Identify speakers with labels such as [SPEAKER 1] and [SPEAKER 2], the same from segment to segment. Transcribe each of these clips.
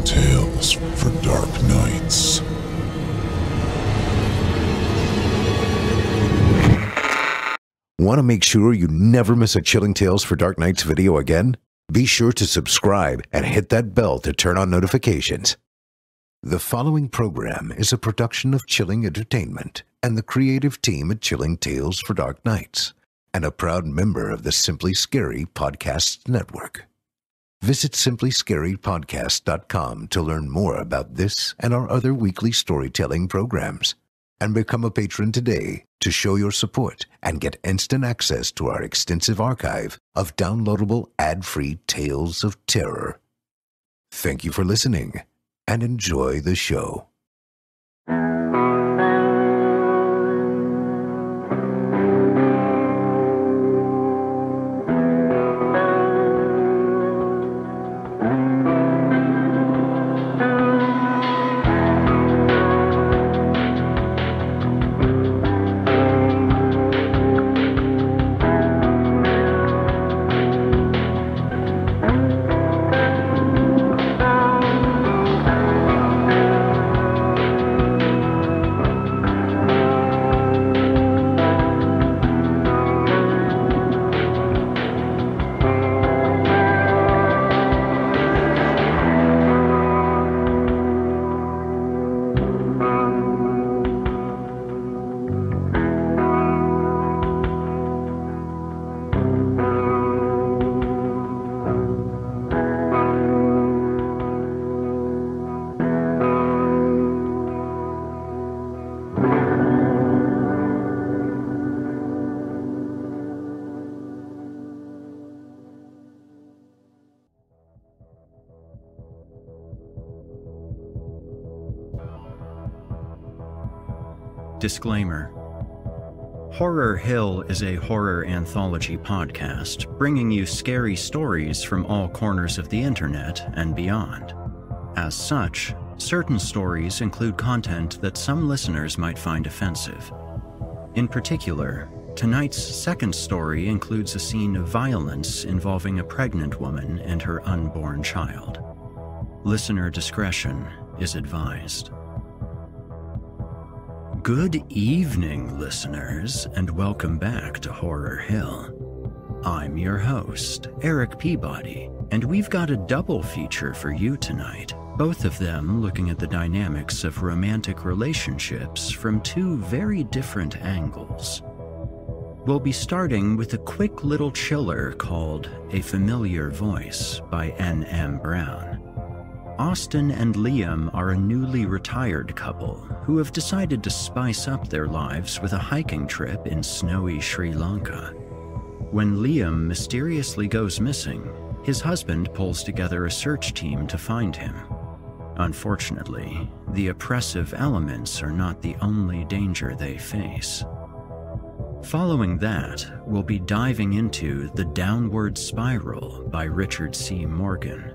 [SPEAKER 1] Tales for Dark Nights.
[SPEAKER 2] Want to make sure you never miss a Chilling Tales for Dark Nights video again? Be sure to subscribe and hit that bell to turn on notifications. The following program is a production of Chilling Entertainment and the creative team at Chilling Tales for Dark Nights, and a proud member of the Simply Scary Podcasts Network. Visit simplyscarypodcast.com to learn more about this and our other weekly storytelling programs, and become a patron today to show your support and get instant access to our extensive archive of downloadable ad-free tales of terror. Thank you for listening and enjoy the show.
[SPEAKER 3] Disclaimer. Horror Hill is a horror anthology podcast bringing you scary stories from all corners of the internet and beyond. As such, certain stories include content that some listeners might find offensive. In particular, tonight's second story includes a scene of violence involving a pregnant woman and her unborn child. Listener discretion is advised. Good evening, listeners, and welcome back to Horror Hill. I'm your host, Erik Peabody, and we've got a double feature for you tonight, both of them looking at the dynamics of romantic relationships from two very different angles. We'll be starting with a quick little chiller called A Familiar Voice by N.M. Brown. Austin and Liam are a newly retired couple who have decided to spice up their lives with a hiking trip in snowy Sri Lanka. When Liam mysteriously goes missing, his husband pulls together a search team to find him. Unfortunately, the oppressive elements are not the only danger they face. Following that, we'll be diving into The Downward Spiral by Richard C. Morgan.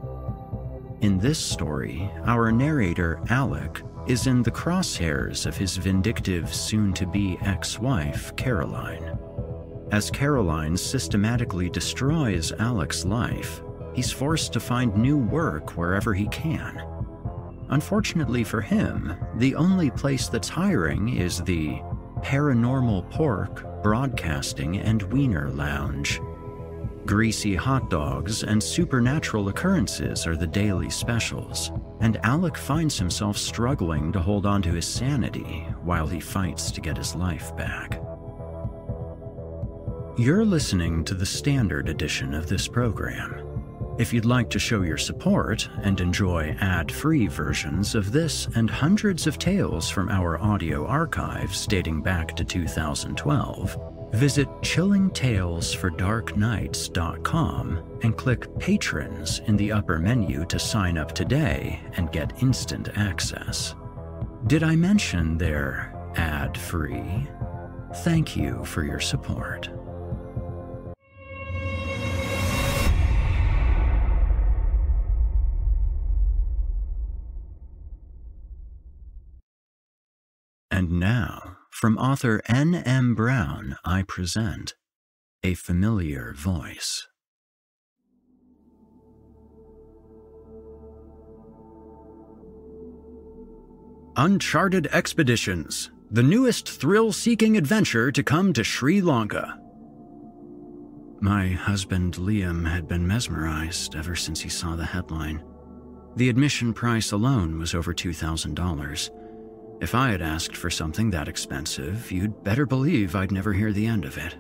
[SPEAKER 3] In this story, our narrator, Alec, is in the crosshairs of his vindictive soon-to-be ex-wife, Caroline. As Caroline systematically destroys Alec's life, he's forced to find new work wherever he can. Unfortunately for him, the only place that's hiring is the Paranormal Pork Broadcasting and Wiener Lounge. Greasy hot dogs and supernatural occurrences are the daily specials, and Alec finds himself struggling to hold on to his sanity while he fights to get his life back. You're listening to the standard edition of this program. If you'd like to show your support and enjoy ad-free versions of this and hundreds of tales from our audio archives dating back to 2012, visit chillingtalesfordarknights.com and click Patrons in the upper menu to sign up today and get instant access. Did I mention they're ad-free? Thank you for your support. And now, from author N.M. Brown, I present A Familiar Voice. Uncharted Expeditions, the newest thrill-seeking adventure to come to Sri Lanka. My husband Liam had been mesmerized ever since he saw the headline. The admission price alone was over $2,000. If I had asked for something that expensive, you'd better believe I'd never hear the end of it.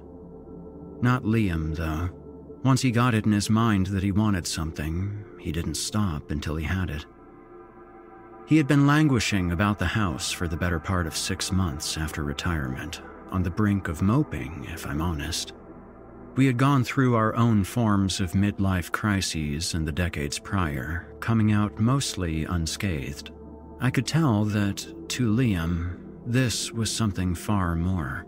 [SPEAKER 3] Not Liam, though. Once he got it in his mind that he wanted something, he didn't stop until he had it. He had been languishing about the house for the better part of 6 months after retirement, on the brink of moping, if I'm honest. We had gone through our own forms of midlife crises in the decades prior, coming out mostly unscathed. I could tell that, to Liam, this was something far more.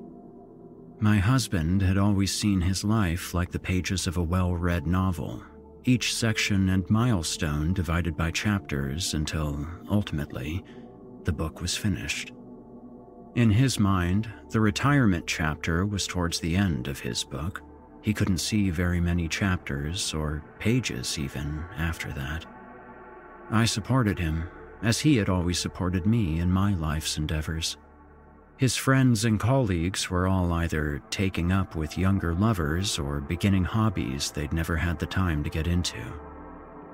[SPEAKER 3] My husband had always seen his life like the pages of a well-read novel, each section and milestone divided by chapters until, ultimately, the book was finished. In his mind, the retirement chapter was towards the end of his book. He couldn't see very many chapters, or pages even, after that. I supported him, as he had always supported me in my life's endeavors. His friends and colleagues were all either taking up with younger lovers or beginning hobbies they'd never had the time to get into.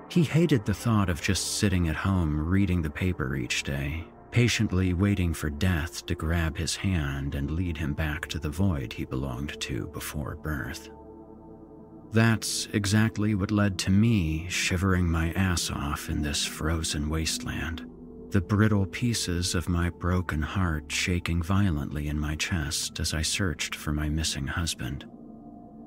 [SPEAKER 3] He hated the thought of just sitting at home reading the paper each day, patiently waiting for death to grab his hand and lead him back to the void he belonged to before birth. That's exactly what led to me shivering my ass off in this frozen wasteland. The brittle pieces of my broken heart shaking violently in my chest as I searched for my missing husband.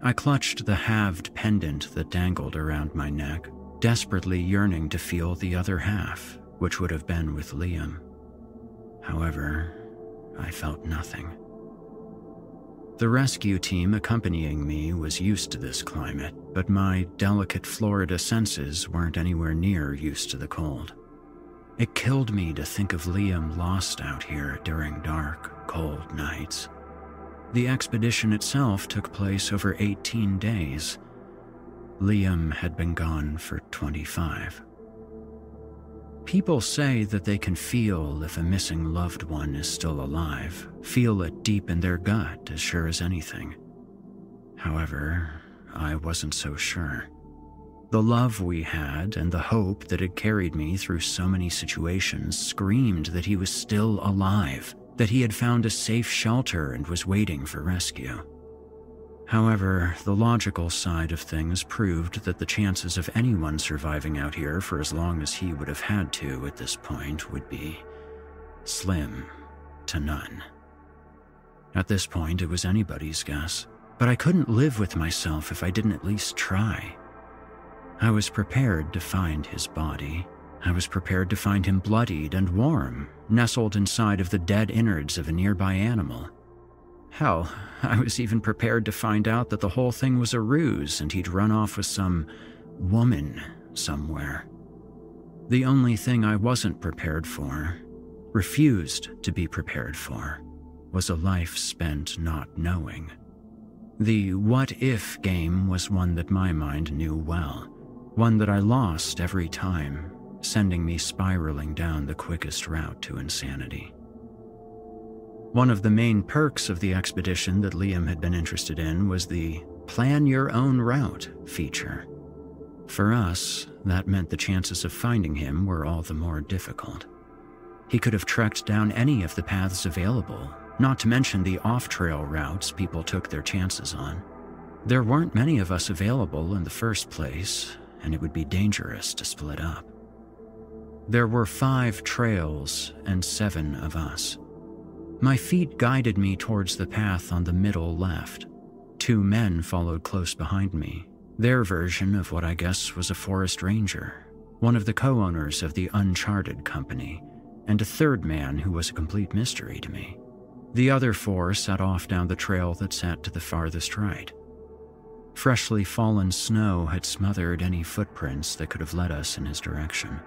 [SPEAKER 3] I clutched the halved pendant that dangled around my neck, desperately yearning to feel the other half, which would have been with Liam. However, I felt nothing. The rescue team accompanying me was used to this climate, but my delicate Florida senses weren't anywhere near used to the cold. It killed me to think of Liam lost out here during dark, cold nights. The expedition itself took place over 18 days. Liam had been gone for 25. People say that they can feel if a missing loved one is still alive, feel it deep in their gut as sure as anything. However, I wasn't so sure. The love we had and the hope that had carried me through so many situations screamed that he was still alive, that he had found a safe shelter and was waiting for rescue. However, the logical side of things proved that the chances of anyone surviving out here for as long as he would have had to at this point would be slim to none. At this point, it was anybody's guess, but I couldn't live with myself if I didn't at least try. I was prepared to find his body. I was prepared to find him bloodied and warm, nestled inside of the dead innards of a nearby animal. Hell, I was even prepared to find out that the whole thing was a ruse and he'd run off with some woman somewhere. The only thing I wasn't prepared for, refused to be prepared for, was a life spent not knowing. The what-if game was one that my mind knew well. One that I lost every time, sending me spiraling down the quickest route to insanity. One of the main perks of the expedition that Liam had been interested in was the plan your own route feature. For us, that meant the chances of finding him were all the more difficult. He could have trekked down any of the paths available, not to mention the off-trail routes people took their chances on. There weren't many of us available in the first place, and it would be dangerous to split up. There were 5 trails and 7 of us. My feet guided me towards the path on the middle left. 2 men followed close behind me, their version of what I guess was a forest ranger, one of the co-owners of the Uncharted company, and a 3rd man who was a complete mystery to me. The other 4 set off down the trail that sat to the farthest right. Freshly fallen snow had smothered any footprints that could have led us in his direction.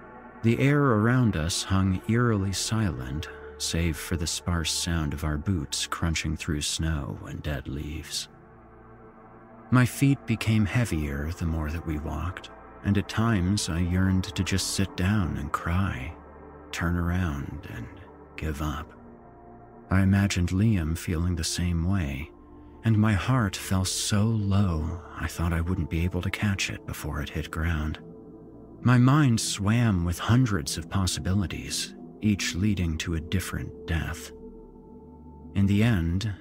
[SPEAKER 3] The air around us hung eerily silent, save for the sparse sound of our boots crunching through snow and dead leaves. My feet became heavier the more that we walked, and at times I yearned to just sit down and cry, turn around and give up. I imagined Liam feeling the same way, and my heart fell so low I thought I wouldn't be able to catch it before it hit ground. My mind swam with hundreds of possibilities, each leading to a different death. In the end,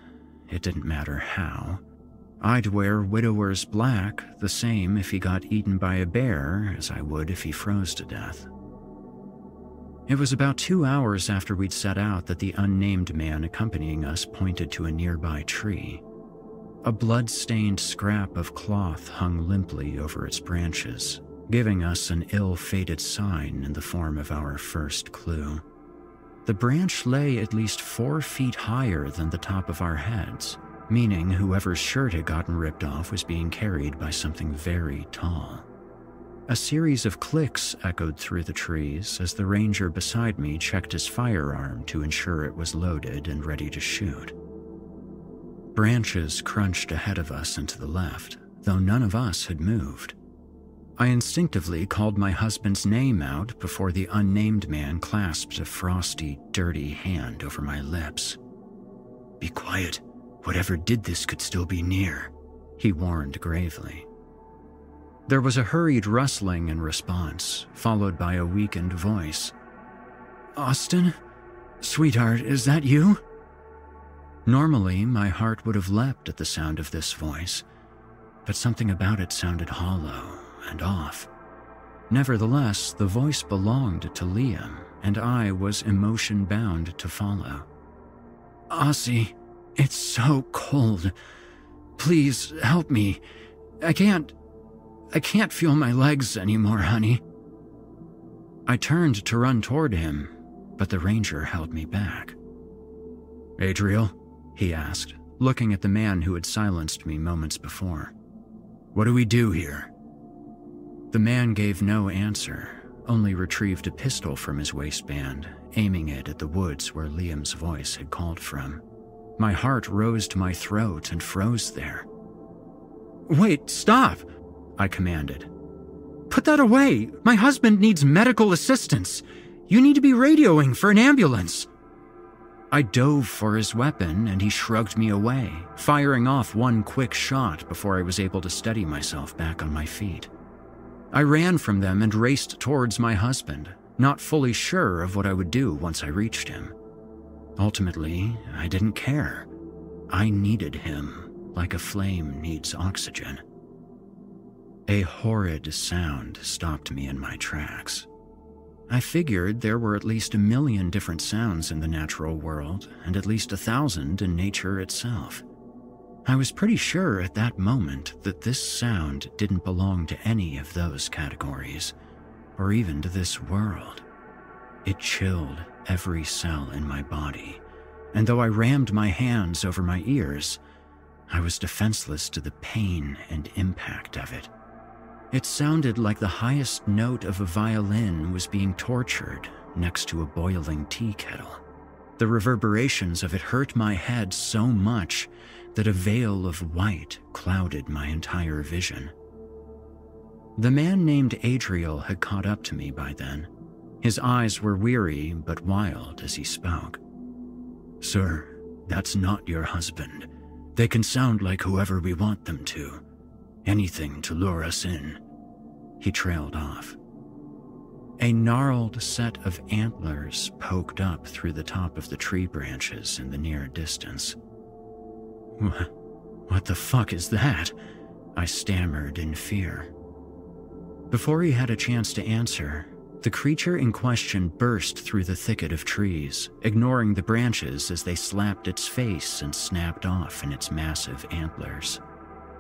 [SPEAKER 3] it didn't matter how. I'd wear widower's black the same if he got eaten by a bear as I would if he froze to death. It was about 2 hours after we'd set out that the unnamed man accompanying us pointed to a nearby tree. A blood-stained scrap of cloth hung limply over its branches, giving us an ill-fated sign in the form of our first clue. The branch lay at least 4 feet higher than the top of our heads, meaning whoever's shirt had gotten ripped off was being carried by something very tall. A series of clicks echoed through the trees as the ranger beside me checked his firearm to ensure it was loaded and ready to shoot. Branches crunched ahead of us and to the left, though none of us had moved. I instinctively called my husband's name out before the unnamed man clasped a frosty, dirty hand over my lips. "Be quiet. Whatever did this could still be near," he warned gravely. There was a hurried rustling in response, followed by a weakened voice. "Austin? Sweetheart, is that you?" Normally, my heart would have leapt at the sound of this voice, but something about it sounded hollow and off. Nevertheless, the voice belonged to Liam, and I was emotion-bound to follow. "Aussie, it's so cold. Please help me. I can't feel my legs anymore, honey." I turned to run toward him, but the ranger held me back. "Adriel?" he asked, looking at the man who had silenced me moments before. "What do we do here?" The man gave no answer, only retrieved a pistol from his waistband, aiming it at the woods where Liam's voice had called from. My heart rose to my throat and froze there. "Wait, stop!" I commanded. "Put that away! My husband needs medical assistance! You need to be radioing for an ambulance!" I dove for his weapon and he shrugged me away, firing off one quick shot before I was able to steady myself back on my feet. I ran from them and raced towards my husband, not fully sure of what I would do once I reached him. Ultimately, I didn't care. I needed him, like a flame needs oxygen. A horrid sound stopped me in my tracks. I figured there were at least 1 million different sounds in the natural world, and at least 1,000 in nature itself. I was pretty sure at that moment that this sound didn't belong to any of those categories, or even to this world. It chilled every cell in my body, and though I rammed my hands over my ears, I was defenseless to the pain and impact of it. It sounded like the highest note of a violin was being tortured next to a boiling tea kettle. The reverberations of it hurt my head so much that a veil of white clouded my entire vision. The man named Adriel had caught up to me by then. His eyes were weary but wild as he spoke. "Sir, that's not your husband. They can sound like whoever we want them to. Anything to lure us in." He trailed off. A gnarled set of antlers poked up through the top of the tree branches in the near distance. What the fuck is that?" I stammered in fear. Before he had a chance to answer, the creature in question burst through the thicket of trees, ignoring the branches as they slapped its face and snapped off in its massive antlers.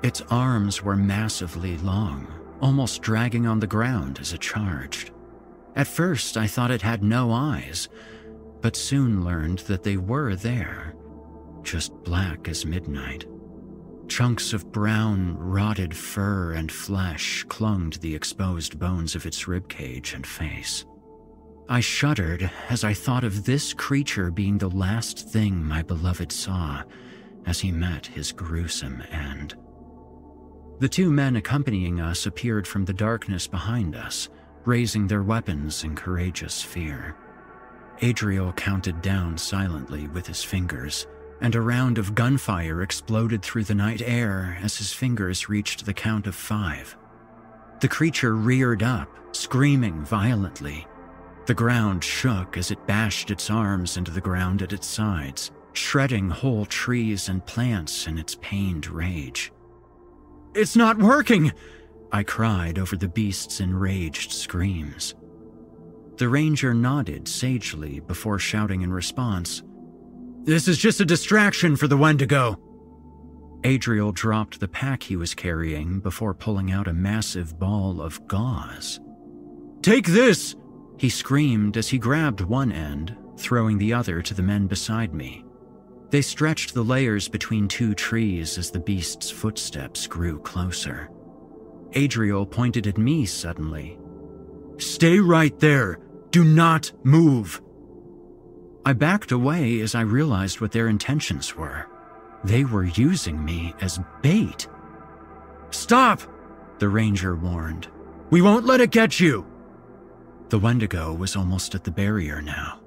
[SPEAKER 3] Its arms were massively long, almost dragging on the ground as it charged. At first, I thought it had no eyes, but soon learned that they were there, just black as midnight. Chunks of brown, rotted fur and flesh clung to the exposed bones of its ribcage and face. I shuddered as I thought of this creature being the last thing my beloved saw as he met his gruesome end. The 2 men accompanying us appeared from the darkness behind us, raising their weapons in courageous fear. Adriel counted down silently with his fingers, and a round of gunfire exploded through the night air as his fingers reached the count of 5. The creature reared up, screaming violently. The ground shook as it bashed its arms into the ground at its sides, shredding whole trees and plants in its pained rage. "It's not working!" I cried over the beast's enraged screams. The ranger nodded sagely before shouting in response, "This is just a distraction for the Wendigo." Adriel dropped the pack he was carrying before pulling out a massive ball of gauze. "Take this!" he screamed as he grabbed one end, throwing the other to the men beside me. They stretched the layers between 2 trees as the beast's footsteps grew closer. Adriel pointed at me suddenly. "Stay right there! Do not move!" I backed away as I realized what their intentions were. They were using me as bait. "Stop!" the ranger warned. "We won't let it get you!" The Wendigo was almost at the barrier now.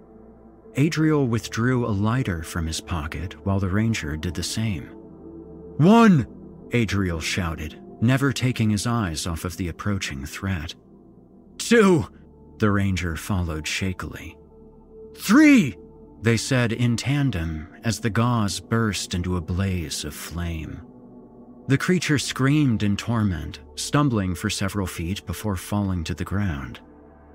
[SPEAKER 3] Adriel withdrew a lighter from his pocket while the ranger did the same. "1!" Adriel shouted, never taking his eyes off of the approaching threat. "2!" the ranger followed shakily. "3!" they said in tandem as the gauze burst into a blaze of flame. The creature screamed in torment, stumbling for several feet before falling to the ground.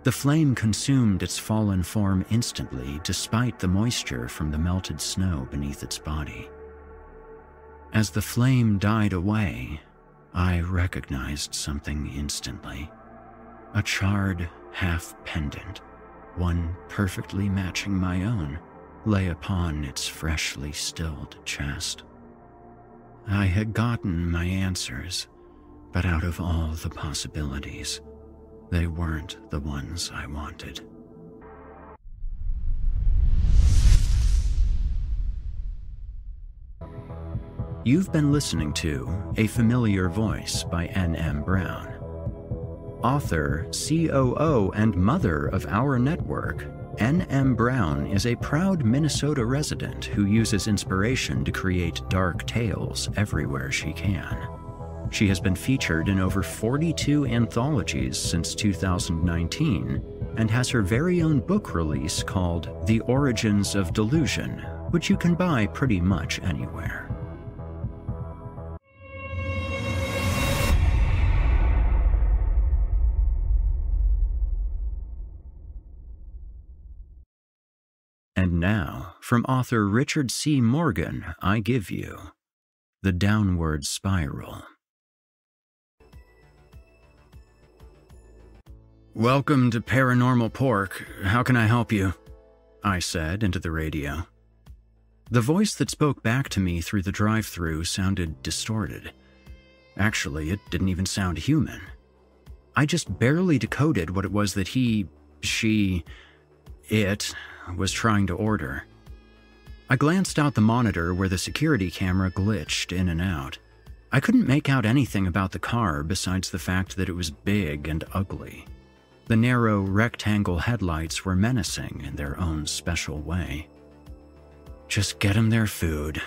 [SPEAKER 3] The flame consumed its fallen form instantly, despite the moisture from the melted snow beneath its body. As the flame died away, I recognized something instantly. A charred half-pendant, one perfectly matching my own, lay upon its freshly stilled chest. I had gotten my answers, but out of all the possibilities, they weren't the ones I wanted. You've been listening to A Familiar Voice by N.M. Brown. Author, COO, and mother of our network, N.M. Brown is a proud Minnesota resident who uses inspiration to create dark tales everywhere she can. She has been featured in over 42 anthologies since 2019 and has her very own book release called The Origins of Delusion, which you can buy pretty much anywhere. And now, from author Richard C. Morgan, I give you The Downward Spiral. "Welcome to Paranormal Pork. How can I help you?" I said into the radio. The voice that spoke back to me through the drive-thru sounded distorted. Actually, it didn't even sound human. I just barely decoded what it was that it was trying to order. I glanced out the monitor where the security camera glitched in and out. I couldn't make out anything about the car besides the fact that it was big and ugly. The narrow rectangle headlights were menacing in their own special way. Just get them their food,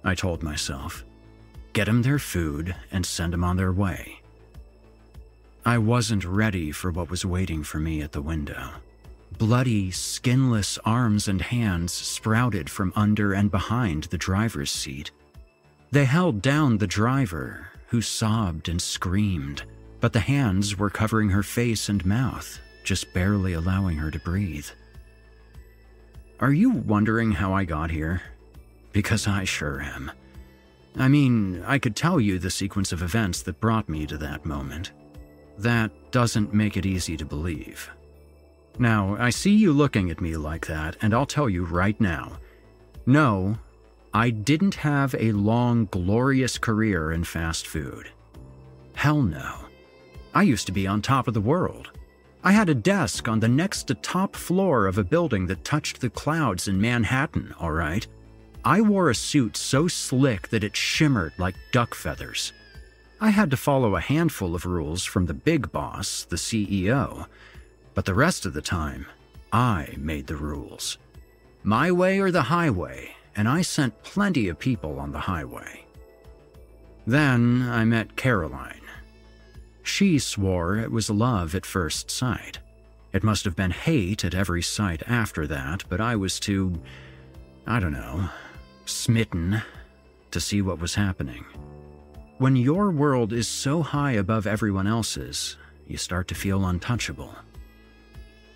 [SPEAKER 3] I told myself. Get them their food and send them on their way. I wasn't ready for what was waiting for me at the window. Bloody, skinless arms and hands sprouted from under and behind the driver's seat. They held down the driver, who sobbed and screamed, but the hands were covering her face and mouth, just barely allowing her to breathe. Are you wondering how I got here? Because I sure am. I mean, I could tell you the sequence of events that brought me to that moment. That doesn't make it easy to believe. Now, I see you looking at me like that, and I'll tell you right now. No, I didn't have a long, glorious career in fast food. Hell no. I used to be on top of the world. I had a desk on the next to top floor of a building that touched the clouds in Manhattan, all right? I wore a suit so slick that it shimmered like duck feathers. I had to follow a handful of rules from the big boss, the CEO, but the rest of the time, I made the rules. My way or the highway, and I sent plenty of people on the highway. Then I met Caroline. She swore it was love at first sight. It must have been hate at every sight after that, but I was too, I don't know, smitten to see what was happening. When your world is so high above everyone else's, you start to feel untouchable.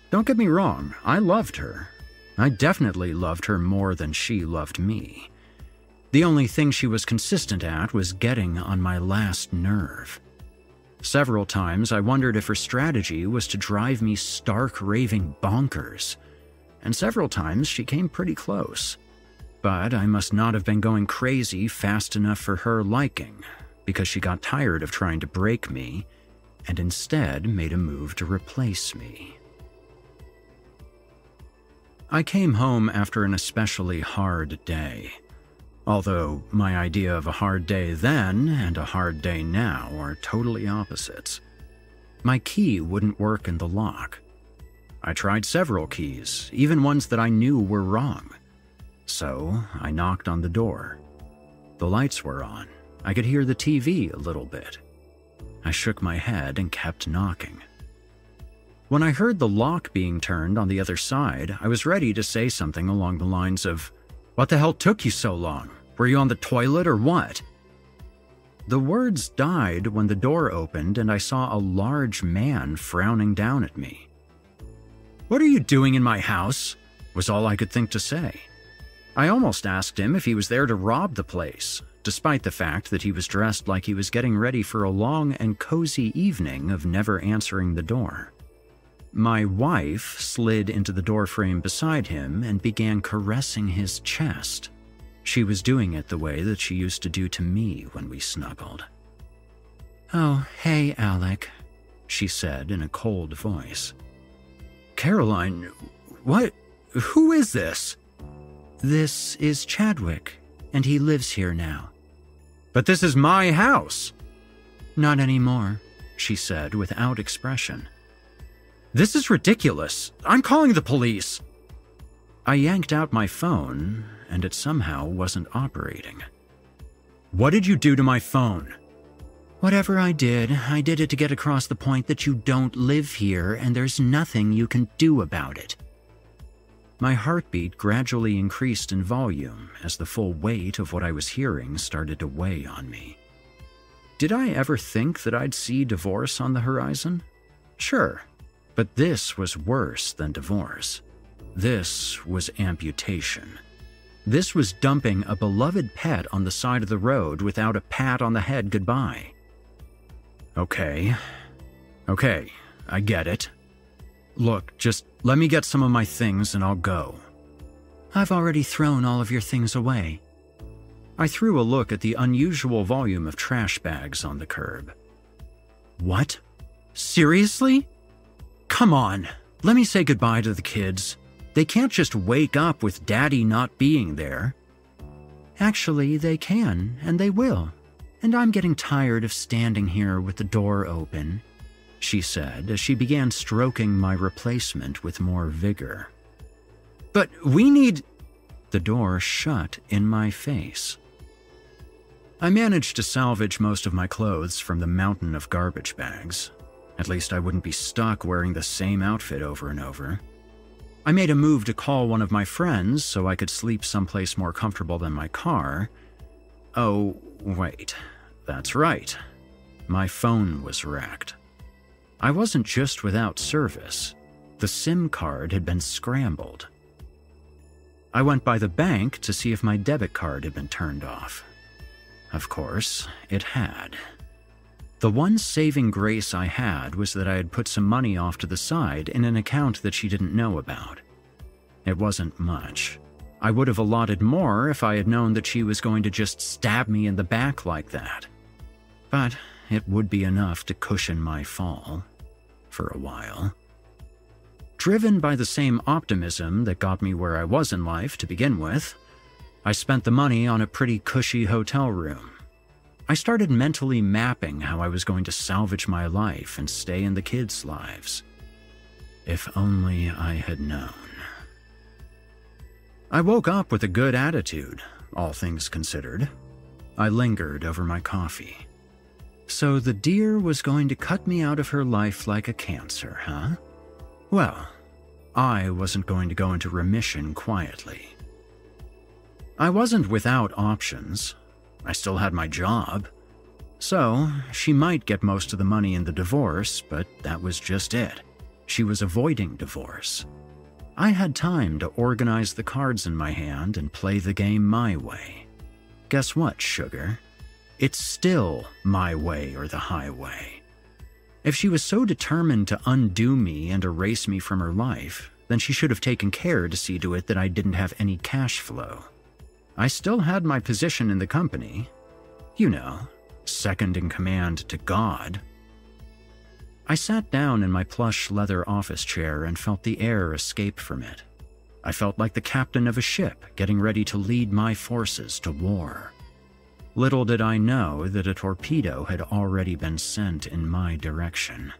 [SPEAKER 3] Don't get me wrong, I loved her. I definitely loved her more than she loved me. The only thing she was consistent at was getting on my last nerve. Several times I wondered if her strategy was to drive me stark raving bonkers, and several times she came pretty close. But I must not have been going crazy fast enough for her liking, because she got tired of trying to break me and instead made a move to replace me. I came home after an especially hard day. Although my idea of a hard day then and a hard day now are totally opposites. My key wouldn't work in the lock. I tried several keys, even ones that I knew were wrong. So I knocked on the door. The lights were on. I could hear the TV a little bit. I shook my head and kept knocking. When I heard the lock being turned on the other side, I was ready to say something along the lines of, "What the hell took you so long? Were you on the toilet or what?" The words died when the door opened and I saw a large man frowning down at me. "What are you doing in my house?" was all I could think to say. I almost asked him if he was there to rob the place, despite the fact that he was dressed like he was getting ready for a long and cozy evening of never answering the door. My wife slid into the doorframe beside him and began caressing his chest. She was doing it the way that she used to do to me when we snuggled. "Oh, hey, Alec," she said in a cold voice. "Caroline, what? Who is this?" "This is Chadwick, and he lives here now." "But this is my house." "Not anymore," she said without expression. "This is ridiculous. I'm calling the police." I yanked out my phone, and it somehow wasn't operating. "What did you do to my phone?" "Whatever I did it to get across the point that you don't live here and there's nothing you can do about it." My heartbeat gradually increased in volume as the full weight of what I was hearing started to weigh on me. Did I ever think that I'd see divorce on the horizon? Sure, but this was worse than divorce. This was amputation. This was dumping a beloved pet on the side of the road without a pat on the head goodbye. Okay, I get it. Look, just let me get some of my things and I'll go. "I've already thrown all of your things away." I threw a look at the unusual volume of trash bags on the curb. "What? Seriously? Come on, let me say goodbye to the kids. They can't just wake up with Daddy not being there." "Actually, they can, and they will. And I'm getting tired of standing here with the door open," she said as she began stroking my replacement with more vigor. "But we need—" The door shut in my face. I managed to salvage most of my clothes from the mountain of garbage bags. At least I wouldn't be stuck wearing the same outfit over and over. I made a move to call one of my friends so I could sleep someplace more comfortable than my car. Oh, wait, that's right. My phone was wrecked. I wasn't just without service. The SIM card had been scrambled. I went by the bank to see if my debit card had been turned off. Of course, it had. The one saving grace I had was that I had put some money off to the side in an account that she didn't know about. It wasn't much. I would have allotted more if I had known that she was going to just stab me in the back like that. But it would be enough to cushion my fall. For a while. Driven by the same optimism that got me where I was in life to begin with, I spent the money on a pretty cushy hotel room. I started mentally mapping how I was going to salvage my life and stay in the kids' lives. If only I had known. I woke up with a good attitude, all things considered. I lingered over my coffee. So the dear was going to cut me out of her life like a cancer, huh? Well, I wasn't going to go into remission quietly. I wasn't without options. I still had my job. So, she might get most of the money in the divorce, but that was just it. She was avoiding divorce. I had time to organize the cards in my hand and play the game my way. Guess what, sugar? It's still my way or the highway. If she was so determined to undo me and erase me from her life, then she should have taken care to see to it that I didn't have any cash flow. I still had my position in the company. You know, second in command to God. I sat down in my plush leather office chair and felt the air escape from it. I felt like the captain of a ship getting ready to lead my forces to war. Little did I know that a torpedo had already been sent in my direction.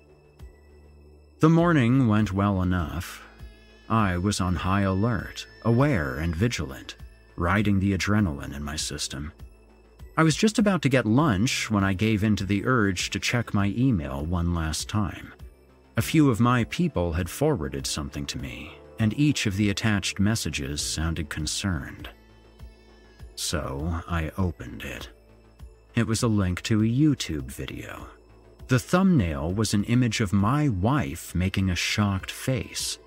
[SPEAKER 3] The morning went well enough. I was on high alert, aware and vigilant, riding the adrenaline in my system. I was just about to get lunch when I gave in to the urge to check my email one last time. A few of my people had forwarded something to me, and each of the attached messages sounded concerned. So I opened it. It was a link to a YouTube video. The thumbnail was an image of my wife making a shocked face.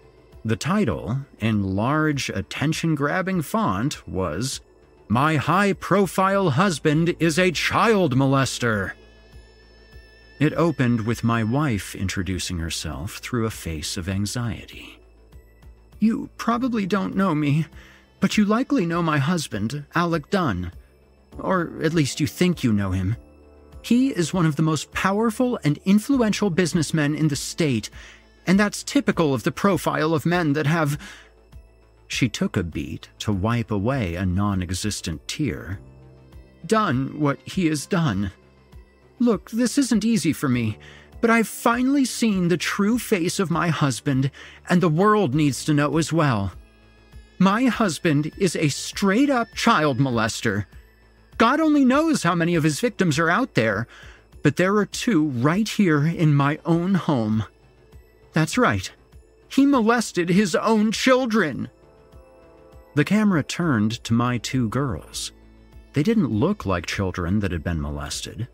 [SPEAKER 3] The title, in large, attention-grabbing font, was, "My high-profile husband is a child molester." It opened with my wife introducing herself through a face of anxiety. "You probably don't know me, but you likely know my husband, Alec Dunn. Or at least you think you know him. He is one of the most powerful and influential businessmen in the state, and that's typical of the profile of men that have—" She took a beat to wipe away a non-existent tear. "Done what he has done. Look, this isn't easy for me, but I've finally seen the true face of my husband, and the world needs to know as well. My husband is a straight-up child molester. God only knows how many of his victims are out there, but there are 2 right here in my own home. That's right. He molested his own children." The camera turned to my 2 girls. They didn't look like children that had been molested.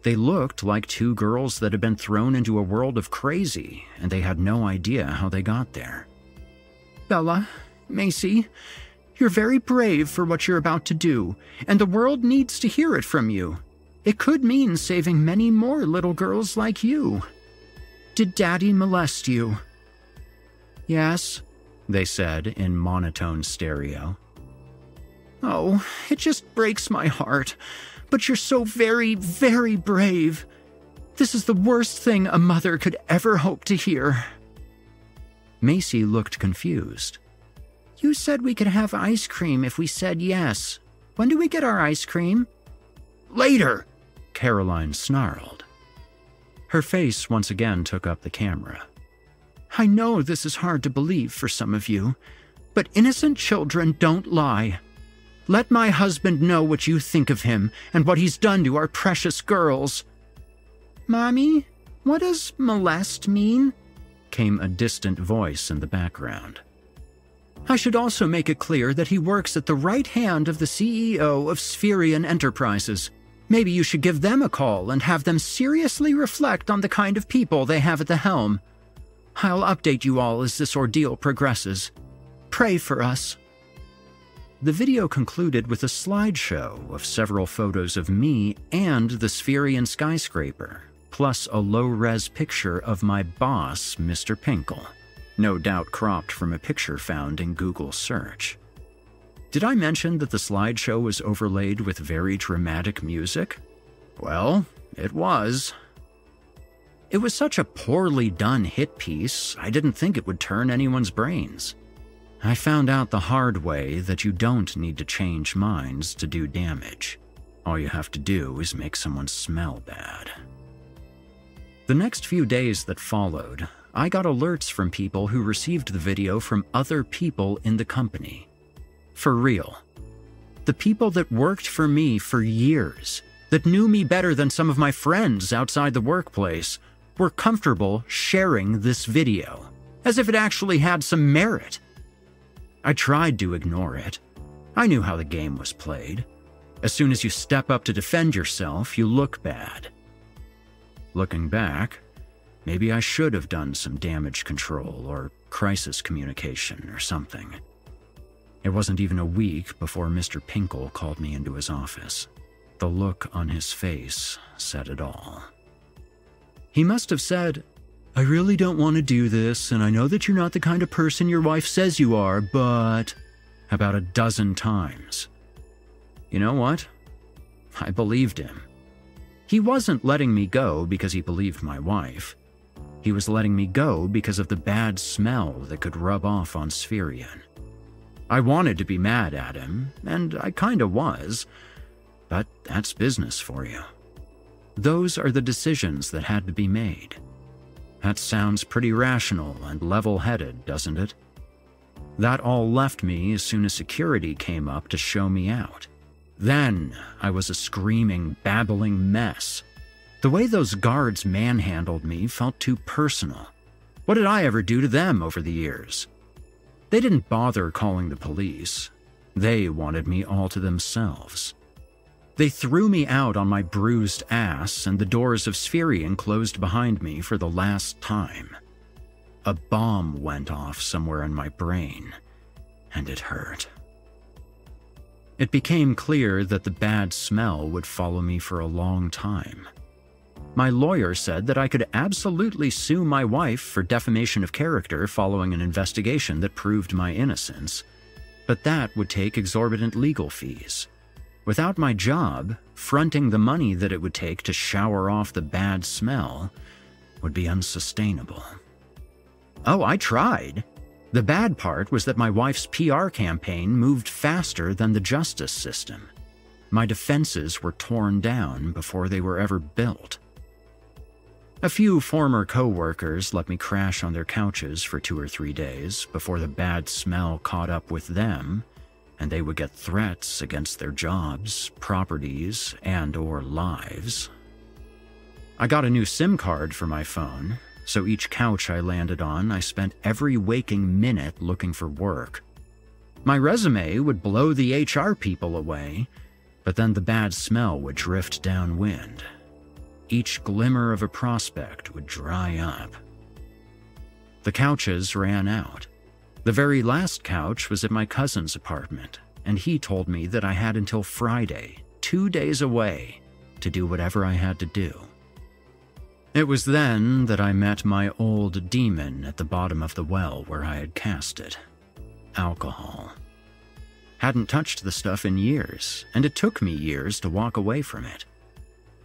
[SPEAKER 3] They looked like 2 girls that had been thrown into a world of crazy, and they had no idea how they got there. "Bella, Macy, you're very brave for what you're about to do, and the world needs to hear it from you. It could mean saving many more little girls like you. Did Daddy molest you?" "Yes," they said in monotone stereo. "Oh, it just breaks my heart, but you're so very, very brave. This is the worst thing a mother could ever hope to hear." Macy looked confused. "You said we could have ice cream if we said yes. When do we get our ice cream?" "Later," Caroline snarled. Her face once again took up the camera. "I know this is hard to believe for some of you, but innocent children don't lie. Let my husband know what you think of him and what he's done to our precious girls." "Mommy, what does molest mean?" came a distant voice in the background. "I should also make it clear that he works at the right hand of the CEO of Spherian Enterprises. Maybe you should give them a call and have them seriously reflect on the kind of people they have at the helm. I'll update you all as this ordeal progresses. Pray for us." The video concluded with a slideshow of several photos of me and the Spherian skyscraper, plus a low-res picture of my boss, Mr. Pinkle, no doubt cropped from a picture found in Google search. Did I mention that the slideshow was overlaid with very dramatic music? Well, it was. It was such a poorly done hit piece, I didn't think it would turn anyone's brains. I found out the hard way that you don't need to change minds to do damage. All you have to do is make someone smell bad. The next few days that followed, I got alerts from people who received the video from other people in the company. For real. The people that worked for me for years, that knew me better than some of my friends outside the workplace, were comfortable sharing this video, as if it actually had some merit. I tried to ignore it. I knew how the game was played. As soon as you step up to defend yourself, you look bad. Looking back, maybe I should have done some damage control or crisis communication or something. It wasn't even a week before Mr. Pinkle called me into his office. The look on his face said it all. He must have said, "I really don't want to do this, and I know that you're not the kind of person your wife says you are, but..." about a dozen times. You know what? I believed him. He wasn't letting me go because he believed my wife. He was letting me go because of the bad smell that could rub off on Spherian. I wanted to be mad at him, and I kinda was, but that's business for you. Those are the decisions that had to be made. That sounds pretty rational and level-headed, doesn't it? That all left me as soon as security came up to show me out. Then I was a screaming, babbling mess. The way those guards manhandled me felt too personal. What did I ever do to them over the years? They didn't bother calling the police. They wanted me all to themselves. They threw me out on my bruised ass, and the doors of Spherian closed behind me for the last time. A bomb went off somewhere in my brain, and it hurt. It became clear that the bad smell would follow me for a long time. My lawyer said that I could absolutely sue my wife for defamation of character following an investigation that proved my innocence, but that would take exorbitant legal fees. Without my job, fronting the money that it would take to shower off the bad smell would be unsustainable. Oh, I tried. The bad part was that my wife's PR campaign moved faster than the justice system. My defenses were torn down before they were ever built. A few former co-workers let me crash on their couches for 2 or 3 days before the bad smell caught up with them, and they would get threats against their jobs, properties, and/or lives. I got a new SIM card for my phone, so each couch I landed on, I spent every waking minute looking for work. My resume would blow the HR people away, but then the bad smell would drift downwind. Each glimmer of a prospect would dry up. The couches ran out. The very last couch was at my cousin's apartment, and he told me that I had until Friday, 2 days away, to do whatever I had to do. It was then that I met my old demon at the bottom of the well where I had cast it. Alcohol. Hadn't touched the stuff in years, and it took me years to walk away from it.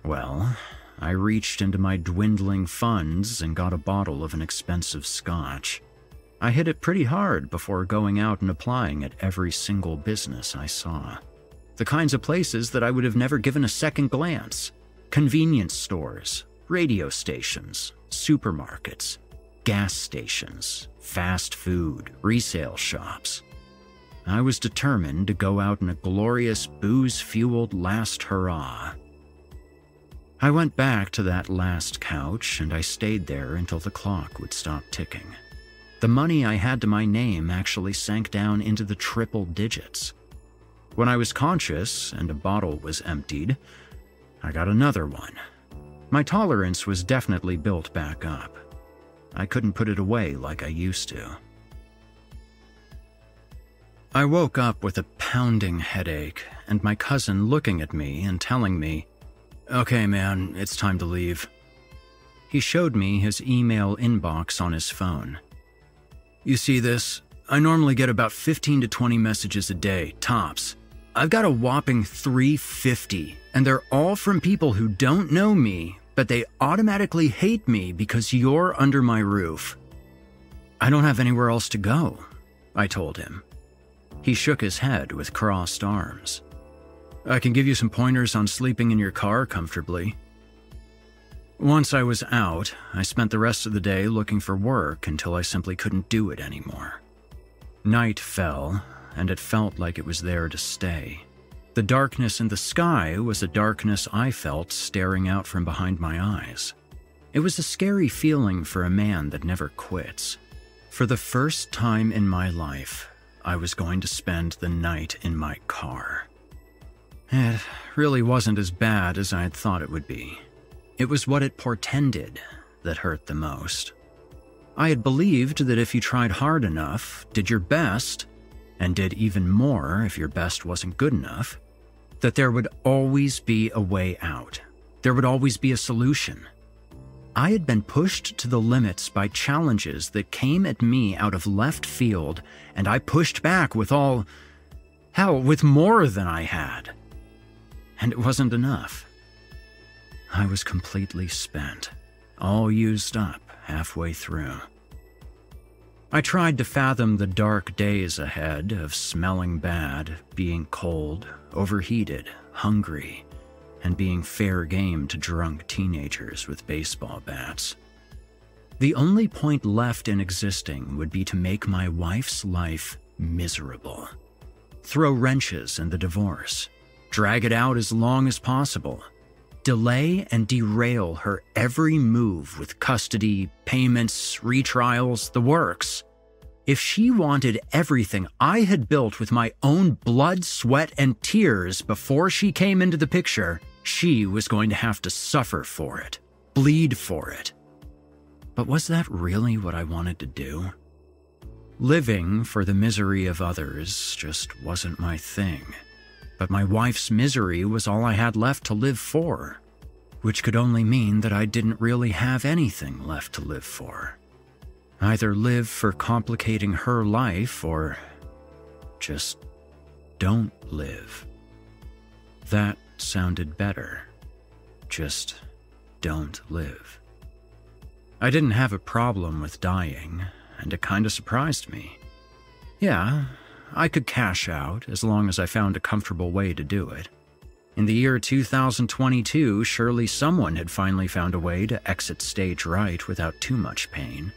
[SPEAKER 3] Well, I reached into my dwindling funds and got a bottle of an expensive scotch. I hit it pretty hard before going out and applying at every single business I saw. The kinds of places that I would have never given a second glance. Convenience stores, radio stations, supermarkets, gas stations, fast food, resale shops. I was determined to go out in a glorious booze-fueled last hurrah. I went back to that last couch and I stayed there until the clock would stop ticking. The money I had to my name actually sank down into the triple digits. When I was conscious and a bottle was emptied, I got another one. My tolerance was definitely built back up. I couldn't put it away like I used to. I woke up with a pounding headache and my cousin looking at me and telling me, "Okay, man, it's time to leave." He showed me his email inbox on his phone. "You see this? I normally get about 15 to 20 messages a day, tops. I've got a whopping 350, and they're all from people who don't know me, but they automatically hate me because you're under my roof." "I don't have anywhere else to go," I told him. He shook his head with crossed arms. "I can give you some pointers on sleeping in your car comfortably." Once I was out, I spent the rest of the day looking for work until I simply couldn't do it anymore. Night fell, and it felt like it was there to stay. The darkness in the sky was a darkness I felt staring out from behind my eyes. It was a scary feeling for a man that never quits. For the first time in my life, I was going to spend the night in my car. It really wasn't as bad as I had thought it would be. It was what it portended that hurt the most. I had believed that if you tried hard enough, did your best, and did even more if your best wasn't good enough, that there would always be a way out. There would always be a solution. I had been pushed to the limits by challenges that came at me out of left field, and I pushed back with with more than I had. And it wasn't enough. I was completely spent, all used up halfway through. I tried to fathom the dark days ahead of smelling bad, being cold, overheated, hungry, and being fair game to drunk teenagers with baseball bats. The only point left in existing would be to make my wife's life miserable. Throw wrenches in the divorce. Drag it out as long as possible. Delay and derail her every move with custody, payments, retrials, the works. If she wanted everything I had built with my own blood, sweat, and tears before she came into the picture, she was going to have to suffer for it, bleed for it. But was that really what I wanted to do? Living for the misery of others just wasn't my thing. But my wife's misery was all I had left to live for, which could only mean that I didn't really have anything left to live for. Either live for complicating her life or just don't live. That sounded better. Just don't live. I didn't have a problem with dying, and it kinda surprised me. Yeah, I could cash out as long as I found a comfortable way to do it. In the year 2022, surely someone had finally found a way to exit stage right without too much pain.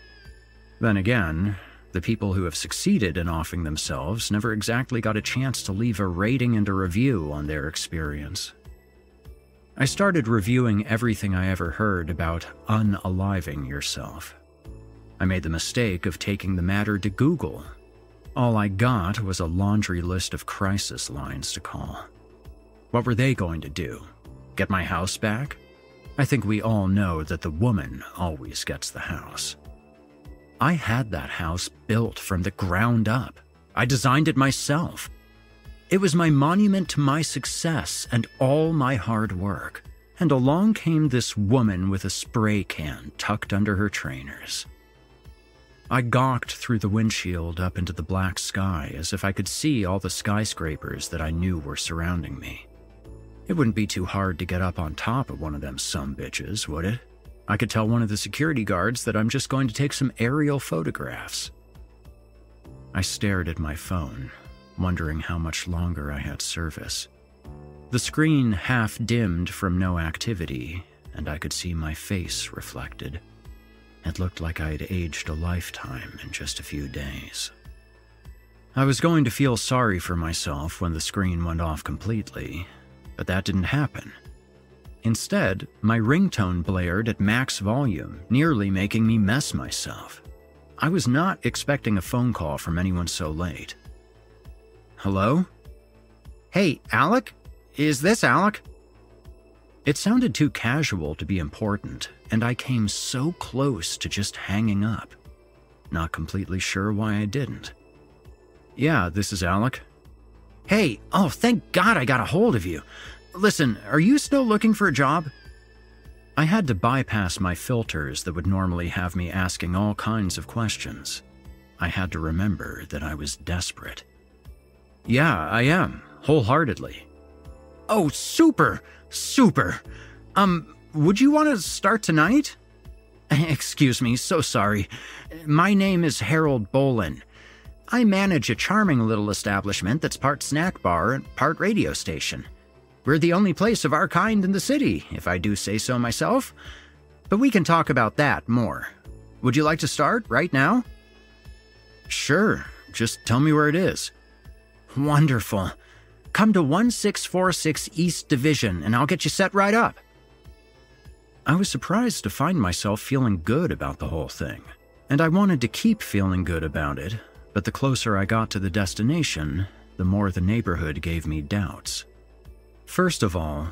[SPEAKER 3] Then again, the people who have succeeded in offing themselves never exactly got a chance to leave a rating and a review on their experience. I started reviewing everything I ever heard about unaliving yourself. I made the mistake of taking the matter to Google. All I got was a laundry list of crisis lines to call. What were they going to do? Get my house back? I think we all know that the woman always gets the house. I had that house built from the ground up. I designed it myself. It was my monument to my success and all my hard work. And along came this woman with a spray can tucked under her trainers. I gawked through the windshield up into the black sky as if I could see all the skyscrapers that I knew were surrounding me. It wouldn't be too hard to get up on top of one of them sumbitches, would it? I could tell one of the security guards that I'm just going to take some aerial photographs. I stared at my phone, wondering how much longer I had service. The screen half dimmed from no activity, and I could see my face reflected. It looked like I had aged a lifetime in just a few days. I was going to feel sorry for myself when the screen went off completely, but that didn't happen. Instead, my ringtone blared at max volume, nearly making me mess myself. I was not expecting a phone call from anyone so late. Hello? Hey, Alec? Is this Alec? It sounded too casual to be important, and I came so close to just hanging up. Not completely sure why I didn't. Yeah, this is Alec. Hey, oh, thank God I got a hold of you. Listen, are you still looking for a job? I had to bypass my filters that would normally have me asking all kinds of questions. I had to remember that I was desperate. Yeah, I am, wholeheartedly. Oh, super! Would you want to start tonight? Excuse me, so sorry. My name is Harold Bolin. I manage a charming little establishment that's part snack bar and part radio station. We're the only place of our kind in the city, if I do say so myself. But we can talk about that more. Would you like to start right now? Sure, just tell me where it is. Wonderful. Come to 1646 East Division and I'll get you set right up. I was surprised to find myself feeling good about the whole thing, and I wanted to keep feeling good about it, but the closer I got to the destination, the more the neighborhood gave me doubts. First of all,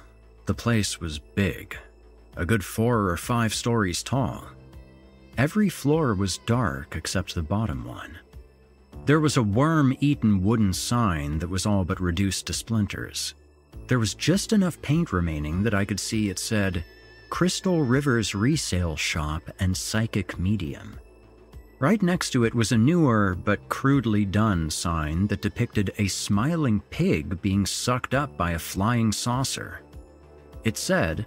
[SPEAKER 3] the place was big, a good 4 or 5 stories tall. Every floor was dark except the bottom one. There was a worm-eaten wooden sign that was all but reduced to splinters. There was just enough paint remaining that I could see it said, Crystal Rivers Resale Shop and Psychic Medium. Right next to it was a newer but crudely done sign that depicted a smiling pig being sucked up by a flying saucer. It said,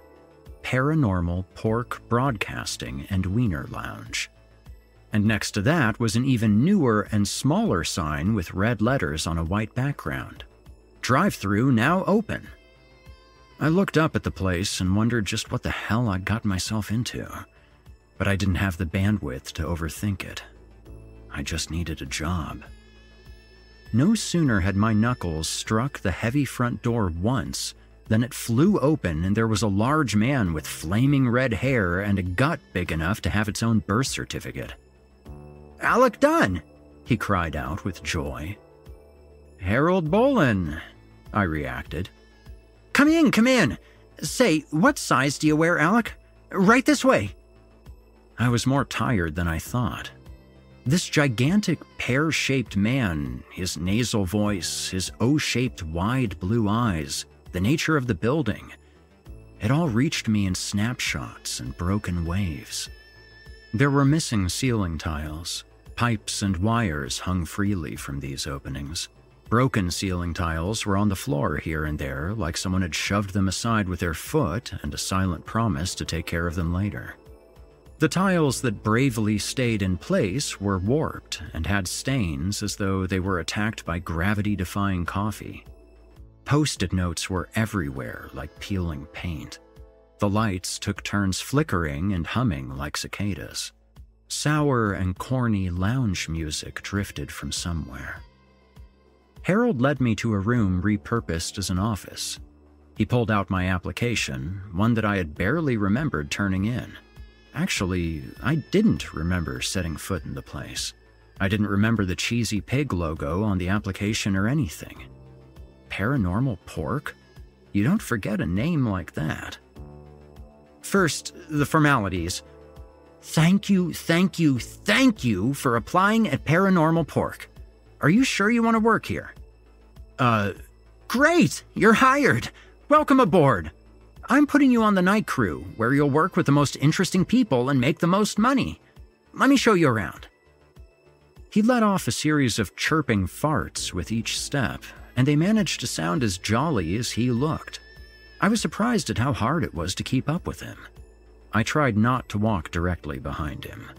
[SPEAKER 3] Paranormal Pork Broadcasting and Wiener Lounge. And next to that was an even newer and smaller sign with red letters on a white background. Drive-through now open. I looked up at the place and wondered just what the hell I'd gotten myself into. But I didn't have the bandwidth to overthink it. I just needed a job. No sooner had my knuckles struck the heavy front door once than it flew open and there was a large man with flaming red hair and a gut big enough to have its own birth certificate. Alec Dunn! He cried out with joy. Harold Bolin, I reacted. Come in, come in. Say, what size do you wear, Alec? Right this way. I was more tired than I thought. This gigantic pear-shaped man, his nasal voice, his O-shaped wide blue eyes, the nature of the building, it all reached me in snapshots and broken waves. There were missing ceiling tiles. Pipes and wires hung freely from these openings. Broken ceiling tiles were on the floor here and there, like someone had shoved them aside with their foot and a silent promise to take care of them later. The tiles that bravely stayed in place were warped and had stains as though they were attacked by gravity-defying coffee. Post-it notes were everywhere like peeling paint. The lights took turns flickering and humming like cicadas. Sour and corny lounge music drifted from somewhere. Harold led me to a room repurposed as an office. He pulled out my application, one that I had barely remembered turning in. Actually, I didn't remember setting foot in the place. I didn't remember the cheesy pig logo on the application or anything. Paranormal Pork? You don't forget a name like that. First, the formalities. Thank you for applying at Paranormal Pork. Are you sure you want to work here? Great! You're hired! Welcome aboard! I'm putting you on the night crew, where you'll work with the most interesting people and make the most money. Let me show you around. He let off a series of chirping farts with each step, and they managed to sound as jolly as he looked. I was surprised at how hard it was to keep up with him. I tried not to walk directly behind him.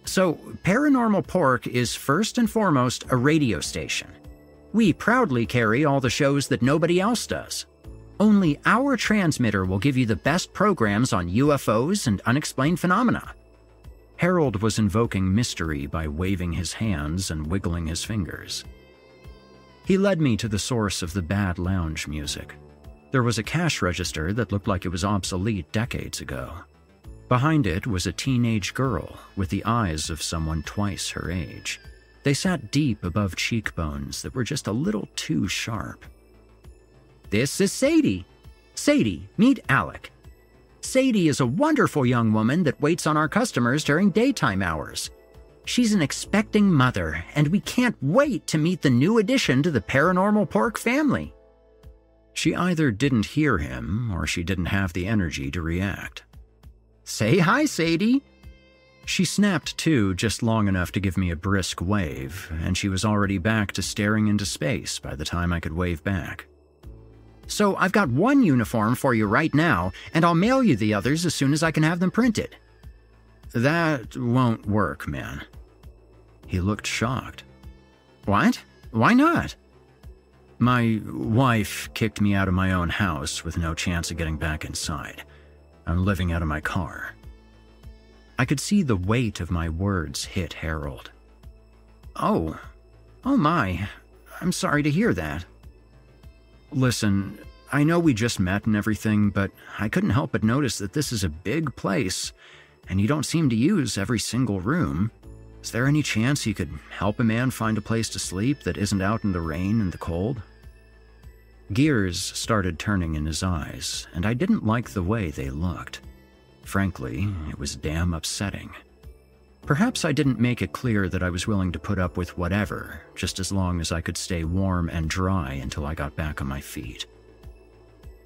[SPEAKER 3] So, Paranormal Pork is first and foremost a radio station. We proudly carry all the shows that nobody else does. Only our transmitter will give you the best programs on UFOs and unexplained phenomena. Harold was invoking mystery by waving his hands and wiggling his fingers. He led me to the source of the bad lounge music. There was a cash register that looked like it was obsolete decades ago. Behind it was a teenage girl with the eyes of someone twice her age. They sat deep above cheekbones that were just a little too sharp. This is Sadie. Sadie, meet Alec. Sadie is a wonderful young woman that waits on our customers during daytime hours. She's an expecting mother, and we can't wait to meet the new addition to the Paranormal Pork family. She either didn't hear him, or she didn't have the energy to react. Say hi, Sadie. She snapped to just long enough to give me a brisk wave, and she was already back to staring into space by the time I could wave back. So I've got one uniform for you right now, and I'll mail you the others as soon as I can have them printed. That won't work, man. He looked shocked. What? Why not? My wife kicked me out of my own house with no chance of getting back inside. I'm living out of my car. I could see the weight of my words hit Harold. Oh my, I'm sorry to hear that. Listen, I know we just met and everything, but I couldn't help but notice that this is a big place, and you don't seem to use every single room. Is there any chance you could help a man find a place to sleep that isn't out in the rain and the cold? Gears started turning in his eyes, and I didn't like the way they looked. Frankly, it was damn upsetting. Perhaps I didn't make it clear that I was willing to put up with whatever, just as long as I could stay warm and dry until I got back on my feet.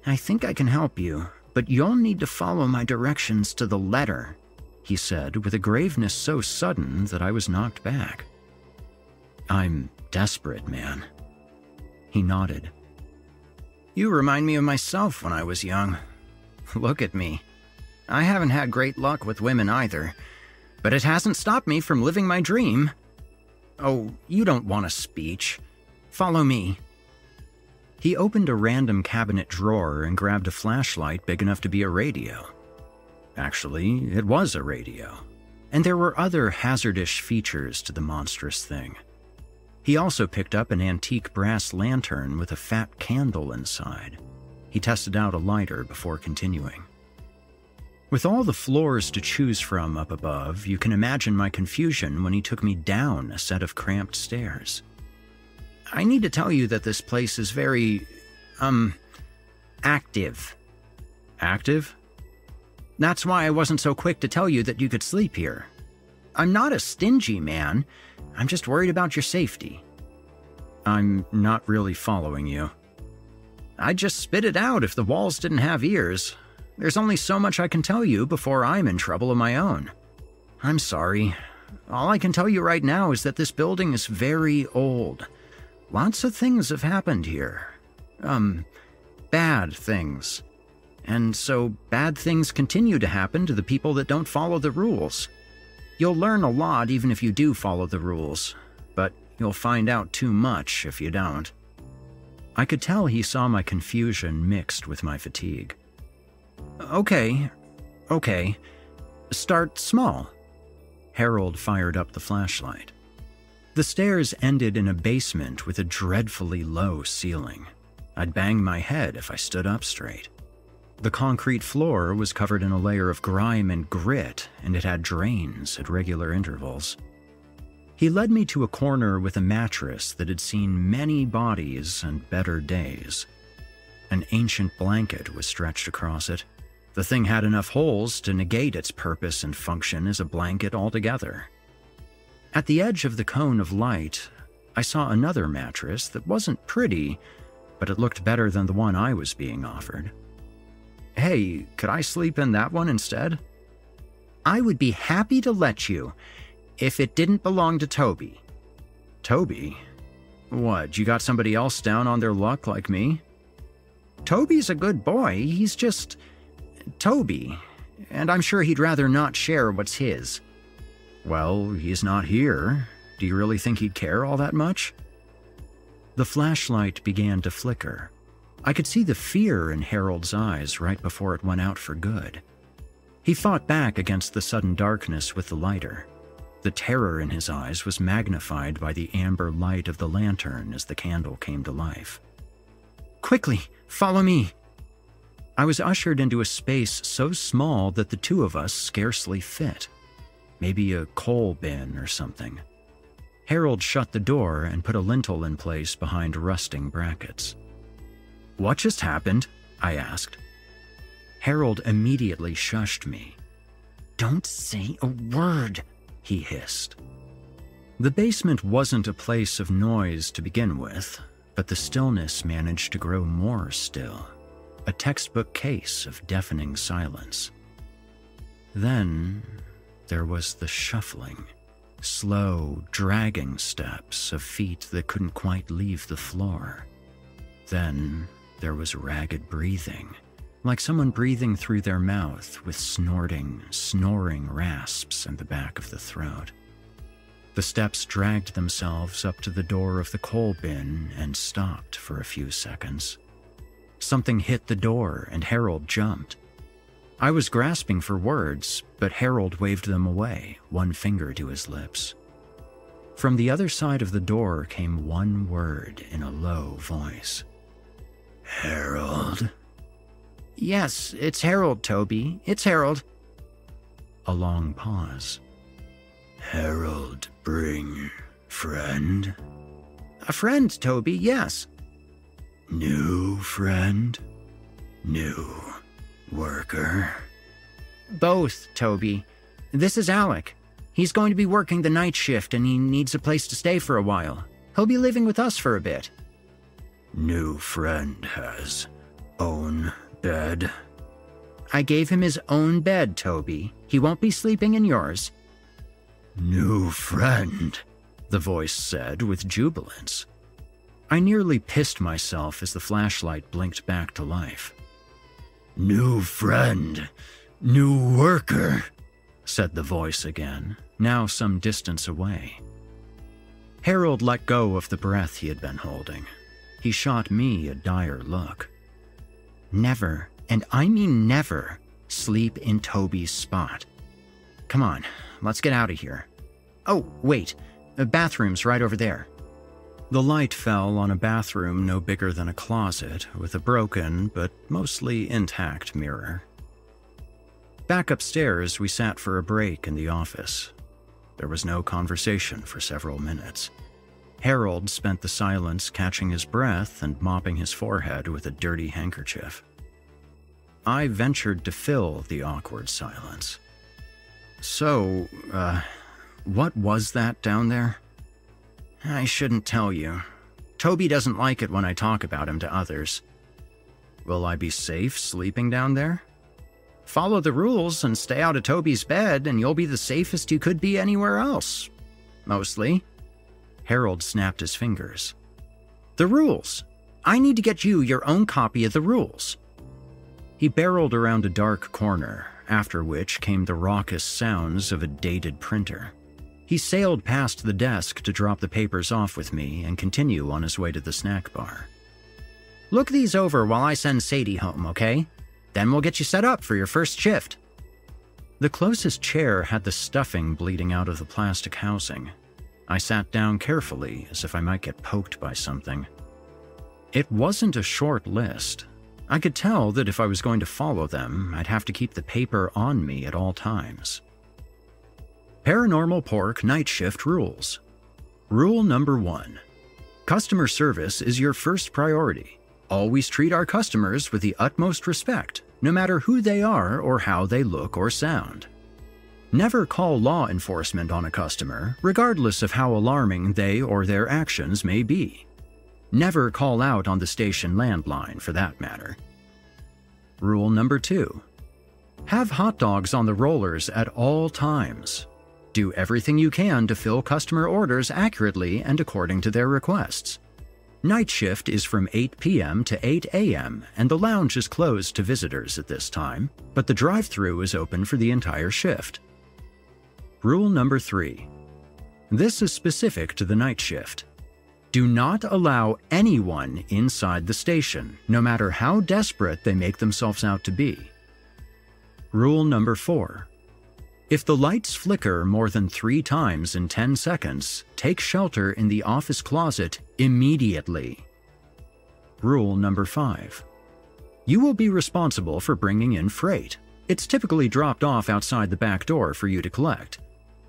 [SPEAKER 3] I think I can help you, but you'll need to follow my directions to the letter, he said with a graveness so sudden that I was knocked back. I'm desperate, man. He nodded. You remind me of myself when I was young. Look at me. I haven't had great luck with women either, but it hasn't stopped me from living my dream. Oh, you don't want a speech. Follow me. He opened a random cabinet drawer and grabbed a flashlight big enough to be a radio. Actually, it was a radio, and there were other hazardous features to the monstrous thing. He also picked up an antique brass lantern with a fat candle inside. He tested out a lighter before continuing. With all the floors to choose from up above, you can imagine my confusion when he took me down a set of cramped stairs. I need to tell you that this place is very, active. Active? That's why I wasn't so quick to tell you that you could sleep here. I'm not a stingy man. I'm just worried about your safety. I'm not really following you. I'd just spit it out if the walls didn't have ears. There's only so much I can tell you before I'm in trouble of my own. I'm sorry. All I can tell you right now is that this building is very old. Lots of things have happened here. Bad things. And so bad things continue to happen to the people that don't follow the rules. You'll learn a lot even if you do follow the rules, but you'll find out too much if you don't. I could tell he saw my confusion mixed with my fatigue. Okay. Start small. Harold fired up the flashlight. The stairs ended in a basement with a dreadfully low ceiling. I'd bang my head if I stood up straight. The concrete floor was covered in a layer of grime and grit, and it had drains at regular intervals. He led me to a corner with a mattress that had seen many bodies and better days. An ancient blanket was stretched across it. The thing had enough holes to negate its purpose and function as a blanket altogether. At the edge of the cone of light, I saw another mattress that wasn't pretty, but it looked better than the one I was being offered. Hey, could I sleep in that one instead? I would be happy to let you, if it didn't belong to Toby. Toby? What, you got somebody else down on their luck like me? Toby's a good boy, he's just Toby, and I'm sure he'd rather not share what's his. Well, he's not here. Do you really think he'd care all that much? The flashlight began to flicker. I could see the fear in Harold's eyes right before it went out for good. He fought back against the sudden darkness with the lighter. The terror in his eyes was magnified by the amber light of the lantern as the candle came to life. Quickly, follow me. I was ushered into a space so small that the two of us scarcely fit. Maybe a coal bin or something. Harold shut the door and put a lintel in place behind rusting brackets. What just happened? I asked. Harold immediately shushed me. Don't say a word, he hissed. The basement wasn't a place of noise to begin with, but the stillness managed to grow more still, a textbook case of deafening silence. Then there was the shuffling, slow, dragging steps of feet that couldn't quite leave the floor. Then there was ragged breathing, like someone breathing through their mouth with snorting, snoring rasps in the back of the throat. The steps dragged themselves up to the door of the coal bin and stopped for a few seconds. Something hit the door and Harold jumped. I was grasping for words, but Harold waved them away, one finger to his lips. From the other side of the door came one word in a low voice. "Harold?" "Yes, it's Harold, Toby. It's Harold." A long pause. "Harold bring friend?" "A friend, Toby, yes." "New friend? New worker?" "Both, Toby. This is Alec. He's going to be working the night shift and he needs a place to stay for a while. He'll be living with us for a bit." "New friend has own bed?" "I gave him his own bed, Toby. He won't be sleeping in yours." "New friend," the voice said with jubilance. I nearly pissed myself as the flashlight blinked back to life. "New friend, new worker," said the voice again, now some distance away. Harold let go of the breath he had been holding. He shot me a dire look. "Never, and I mean never, sleep in Toby's spot. Come on, let's get out of here. Oh, wait, the bathroom's right over there." The light fell on a bathroom no bigger than a closet, with a broken but mostly intact mirror. Back upstairs, we sat for a break in the office. There was no conversation for several minutes. Harold spent the silence catching his breath and mopping his forehead with a dirty handkerchief. I ventured to fill the awkward silence. "So, what was that down there?" "I shouldn't tell you. Toby doesn't like it when I talk about him to others." "Will I be safe sleeping down there?" "Follow the rules and stay out of Toby's bed and you'll be the safest you could be anywhere else. Mostly." Harold snapped his fingers. "The rules. I need to get you your own copy of the rules." He barreled around a dark corner, after which came the raucous sounds of a dated printer. He sailed past the desk to drop the papers off with me and continue on his way to the snack bar. "Look these over while I send Sadie home, okay? Then we'll get you set up for your first shift." The closest chair had the stuffing bleeding out of the plastic housing. I sat down carefully, as if I might get poked by something. It wasn't a short list. I could tell that if I was going to follow them, I'd have to keep the paper on me at all times. Paranormal Pork Night Shift Rules. Rule number 1. Customer service is your first priority. Always treat our customers with the utmost respect, no matter who they are or how they look or sound. Never call law enforcement on a customer, regardless of how alarming they or their actions may be. Never call out on the station landline, for that matter. Rule number 2. Have hot dogs on the rollers at all times. Do everything you can to fill customer orders accurately and according to their requests. Night shift is from 8 p.m. to 8 a.m., and the lounge is closed to visitors at this time, but the drive-thru is open for the entire shift. Rule number 3. This is specific to the night shift. Do not allow anyone inside the station, no matter how desperate they make themselves out to be. Rule number 4. If the lights flicker more than 3 times in 10 seconds, take shelter in the office closet immediately. Rule number 5. You will be responsible for bringing in freight. It's typically dropped off outside the back door for you to collect.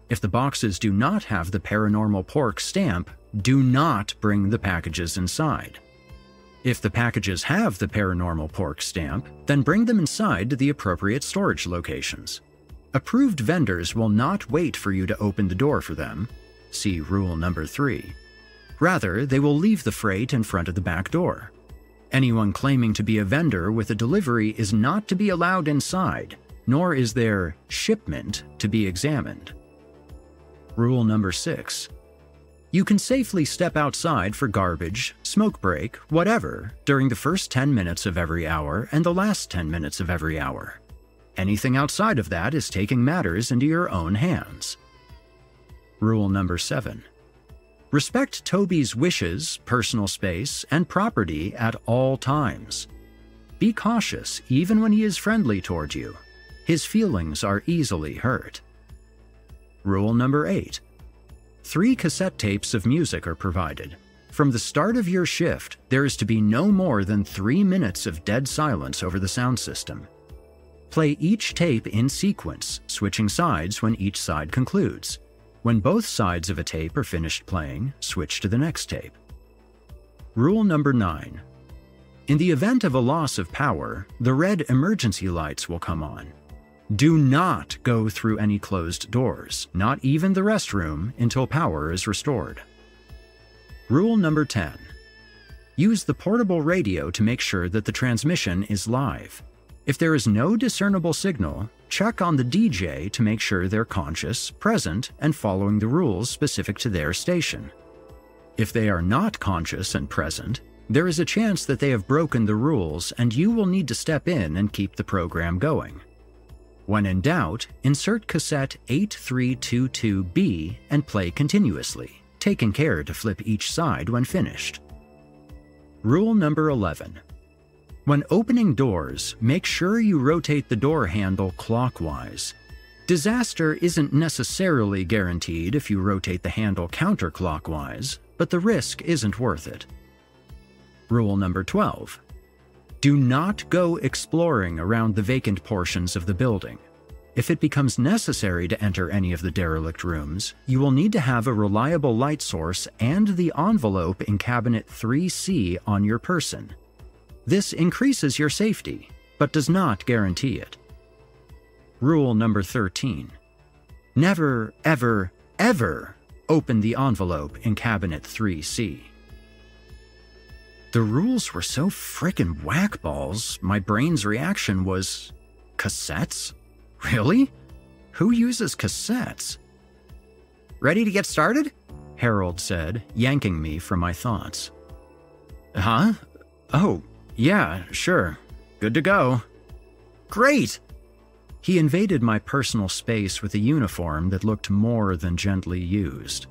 [SPEAKER 3] If the boxes do not have the Paranormal Pork stamp, do not bring the packages inside. If the packages have the Paranormal Pork stamp, then bring them inside to the appropriate storage locations. Approved vendors will not wait for you to open the door for them. See rule number 3. Rather, they will leave the freight in front of the back door. Anyone claiming to be a vendor with a delivery is not to be allowed inside, nor is their shipment to be examined. Rule number 6. You can safely step outside for garbage, smoke break, whatever, during the first 10 minutes of every hour and the last 10 minutes of every hour. Anything outside of that is taking matters into your own hands. Rule number 7. Respect Toby's wishes, personal space, and property at all times. Be cautious even when he is friendly toward you. His feelings are easily hurt. Rule number 8. 3 cassette tapes of music are provided. From the start of your shift, there is to be no more than 3 minutes of dead silence over the sound system. Play each tape in sequence, switching sides when each side concludes. When both sides of a tape are finished playing, switch to the next tape. Rule number 9. In the event of a loss of power, the red emergency lights will come on. Do not go through any closed doors, not even the restroom, until power is restored. Rule number 10. Use the portable radio to make sure that the transmission is live. If there is no discernible signal, check on the DJ to make sure they're conscious, present, and following the rules specific to their station. If they are not conscious and present, there is a chance that they have broken the rules and you will need to step in and keep the program going. When in doubt, insert cassette 8322B and play continuously, taking care to flip each side when finished. Rule number 11. When opening doors, make sure you rotate the door handle clockwise. Disaster isn't necessarily guaranteed if you rotate the handle counterclockwise, but the risk isn't worth it. Rule number 12. Do not go exploring around the vacant portions of the building. If it becomes necessary to enter any of the derelict rooms, you will need to have a reliable light source and the envelope in cabinet 3C on your person. This increases your safety, but does not guarantee it. Rule number 13. Never, ever, ever open the envelope in cabinet 3C. The rules were so frickin' whackballs, my brain's reaction was, cassettes? Really? Who uses cassettes? Ready to get started? Harold said, yanking me from my thoughts. Huh? Oh, yeah, sure. Good to go. Great! He invaded my personal space with a uniform that looked more than gently used.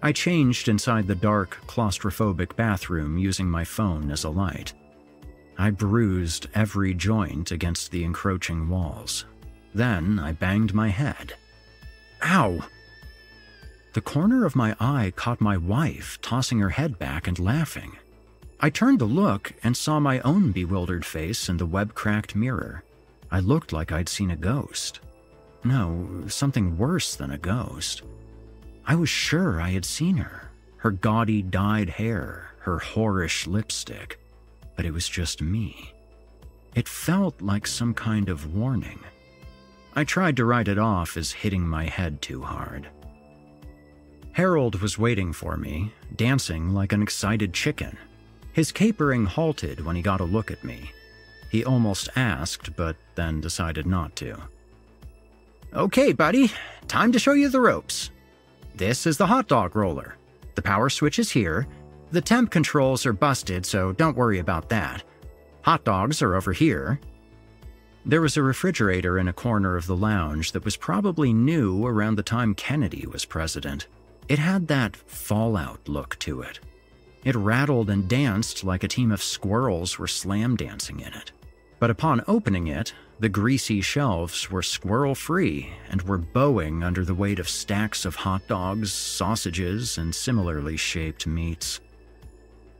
[SPEAKER 3] I changed inside the dark, claustrophobic bathroom using my phone as a light. I bruised every joint against the encroaching walls. Then I banged my head. Ow! The corner of my eye caught my wife tossing her head back and laughing. I turned to look and saw my own bewildered face in the web-cracked mirror. I looked like I'd seen a ghost. No, something worse than a ghost. I was sure I had seen her, her gaudy dyed hair, her whorish lipstick, but it was just me. It felt like some kind of warning. I tried to write it off as hitting my head too hard. Harold was waiting for me, dancing like an excited chicken. His capering halted when he got a look at me. He almost asked, but then decided not to. Okay, buddy, time to show you the ropes. This is the hot dog roller. The power switch is here. The temp controls are busted, so don't worry about that. Hot dogs are over here. There was a refrigerator in a corner of the lounge that was probably new around the time Kennedy was president. It had that Fallout look to it. It rattled and danced like a team of squirrels were slam dancing in it. But upon opening it, the greasy shelves were squirrel-free and were bowing under the weight of stacks of hot dogs, sausages, and similarly shaped meats.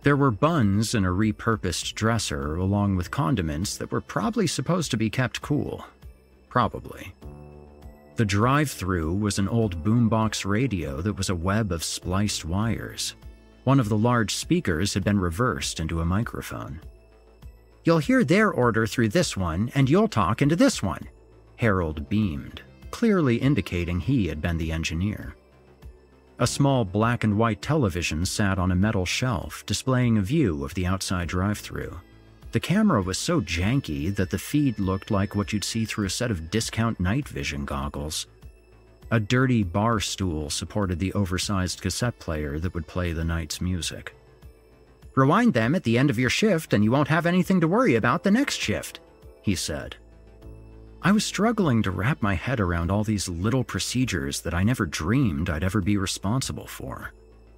[SPEAKER 3] There were buns in a repurposed dresser along with condiments that were probably supposed to be kept cool. Probably. The drive-thru was an old boombox radio that was a web of spliced wires. One of the large speakers had been reversed into a microphone. You'll hear their order through this one, and you'll talk into this one. Harold beamed, clearly indicating he had been the engineer. A small black and white television sat on a metal shelf, displaying a view of the outside drive-thru. The camera was so janky that the feed looked like what you'd see through a set of discount night vision goggles. A dirty bar stool supported the oversized cassette player that would play the night's music. Rewind them at the end of your shift and you won't have anything to worry about the next shift, he said. I was struggling to wrap my head around all these little procedures that I never dreamed I'd ever be responsible for.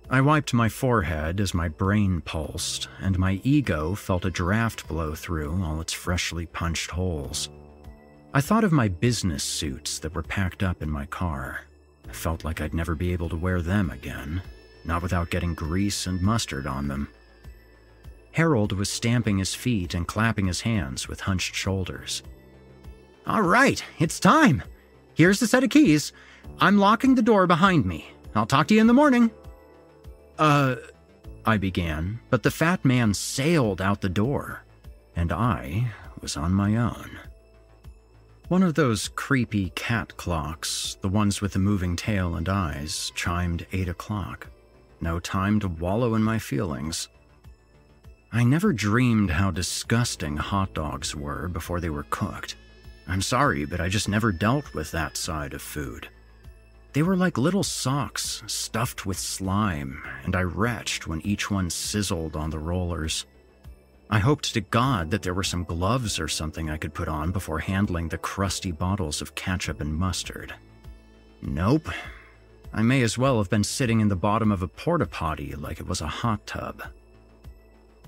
[SPEAKER 3] I wiped my forehead as my brain pulsed, and my ego felt a draft blow through all its freshly punched holes. I thought of my business suits that were packed up in my car. I felt like I'd never be able to wear them again, not without getting grease and mustard on them. Harold was stamping his feet and clapping his hands with hunched shoulders. "All right, it's time. Here's the set of keys. I'm locking the door behind me. I'll talk to you in the morning." I began, but the fat man sailed out the door, and I was on my own. One of those creepy cat clocks, the ones with the moving tail and eyes, chimed 8 o'clock. No time to wallow in my feelings. I never dreamed how disgusting hot dogs were before they were cooked. I'm sorry, but I just never dealt with that side of food. They were like little socks stuffed with slime, and I retched when each one sizzled on the rollers. I hoped to God that there were some gloves or something I could put on before handling the crusty bottles of ketchup and mustard. Nope. I may as well have been sitting in the bottom of a porta-potty like it was a hot tub.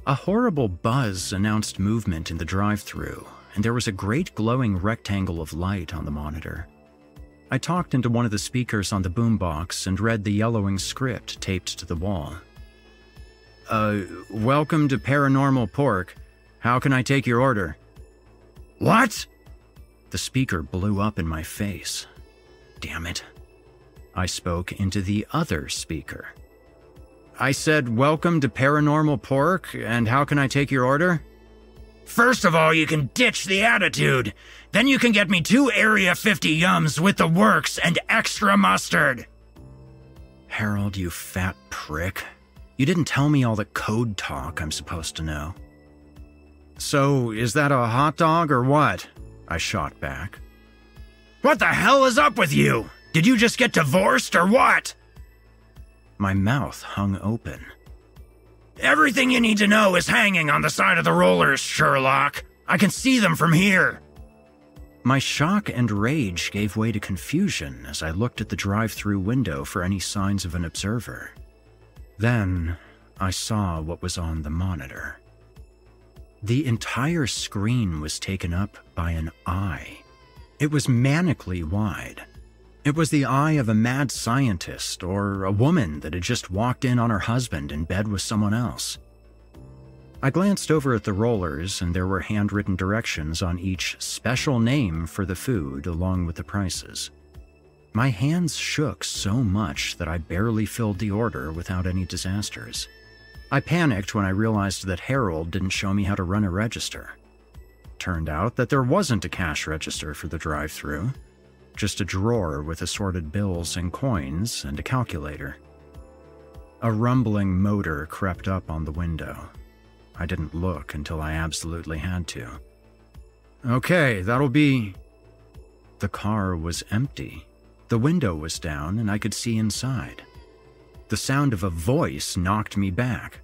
[SPEAKER 3] A horrible buzz announced movement in the drive-thru, and there was a great glowing rectangle of light on the monitor. I talked into one of the speakers on the boombox and read the yellowing script taped to the wall. Welcome to Paranormal Pork. How can I take your order?" "What?" The speaker blew up in my face. Damn it. I spoke into the other speaker. I said, "Welcome to Paranormal Pork, and how can I take your order?" "First of all, you can ditch the attitude. Then you can get me 2 Area 50 yums with the works and extra mustard." Harold, you fat prick. You didn't tell me all the code talk I'm supposed to know. "So, is that a hot dog or what?" I shot back. "What the hell is up with you? Did you just get divorced or what?" My mouth hung open. "Everything you need to know is hanging on the side of the rollers, Sherlock. I can see them from here." My shock and rage gave way to confusion as I looked at the drive-thru window for any signs of an observer. Then, I saw what was on the monitor. The entire screen was taken up by an eye. It was manically wide. It was the eye of a mad scientist or a woman that had just walked in on her husband in bed with someone else. I glanced over at the rollers, and there were handwritten directions on each special name for the food along with the prices. My hands shook so much that I barely filled the order without any disasters. I panicked when I realized that Harold didn't show me how to run a register. Turned out that there wasn't a cash register for the drive-thru, just a drawer with assorted bills and coins and a calculator. A rumbling motor crept up on the window. I didn't look until I absolutely had to. "Okay, that'll be..." The car was empty. The window was down and I could see inside. The sound of a voice knocked me back.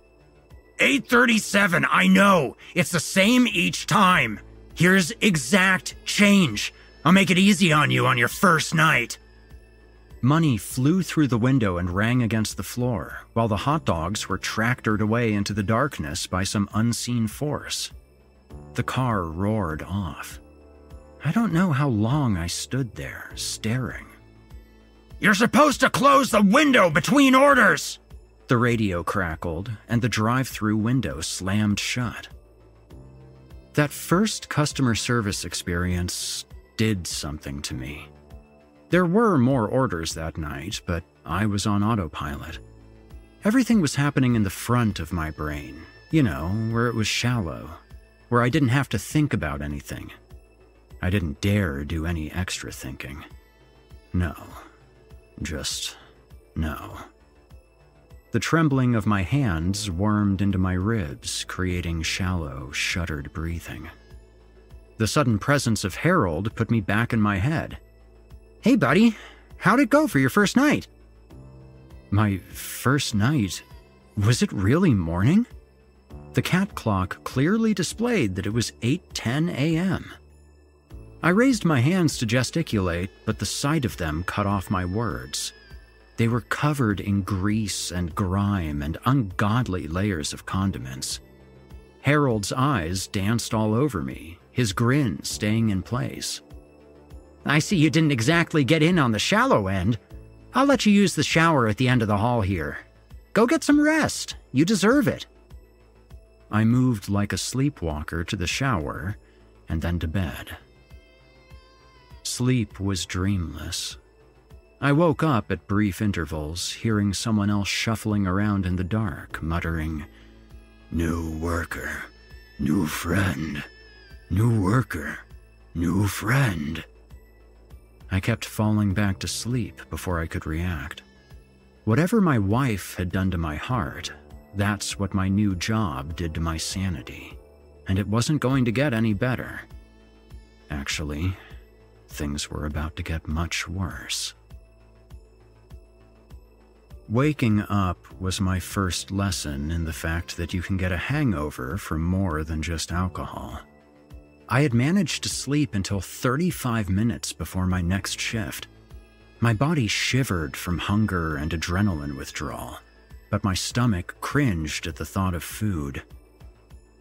[SPEAKER 3] 837, I know! It's the same each time! Here's exact change! I'll make it easy on you on your first night!" Money flew through the window and rang against the floor, while the hot dogs were tractored away into the darkness by some unseen force. The car roared off. I don't know how long I stood there, staring. "You're supposed to close the window between orders!" The radio crackled, and the drive-thru window slammed shut. That first customer service experience did something to me. There were more orders that night, but I was on autopilot. Everything was happening in the front of my brain, you know, where it was shallow, where I didn't have to think about anything. I didn't dare do any extra thinking. No. Just no. The trembling of my hands wormed into my ribs, creating shallow, shuttered breathing. The sudden presence of Harold put me back in my head. "Hey, buddy, how'd it go for your first night?" My first night? Was it really morning? The cat clock clearly displayed that it was 8:10 a.m. I raised my hands to gesticulate, but the sight of them cut off my words. They were covered in grease and grime and ungodly layers of condiments. Harold's eyes danced all over me, his grin staying in place.
[SPEAKER 4] I see you didn't exactly get in on the shallow end. I'll let you use the shower at the end of the hall here. Go get some rest. You deserve it."
[SPEAKER 3] I moved like a sleepwalker to the shower and then to bed. Sleep was dreamless. I woke up at brief intervals, hearing someone else shuffling around in the dark, muttering, "New worker, new friend, new worker, new friend." I kept falling back to sleep before I could react. Whatever my wife had done to my heart, that's what my new job did to my sanity, and it wasn't going to get any better. Actually, things were about to get much worse. Waking up was my first lesson in the fact that you can get a hangover from more than just alcohol. I had managed to sleep until 35 minutes before my next shift. My body shivered from hunger and adrenaline withdrawal, but my stomach cringed at the thought of food.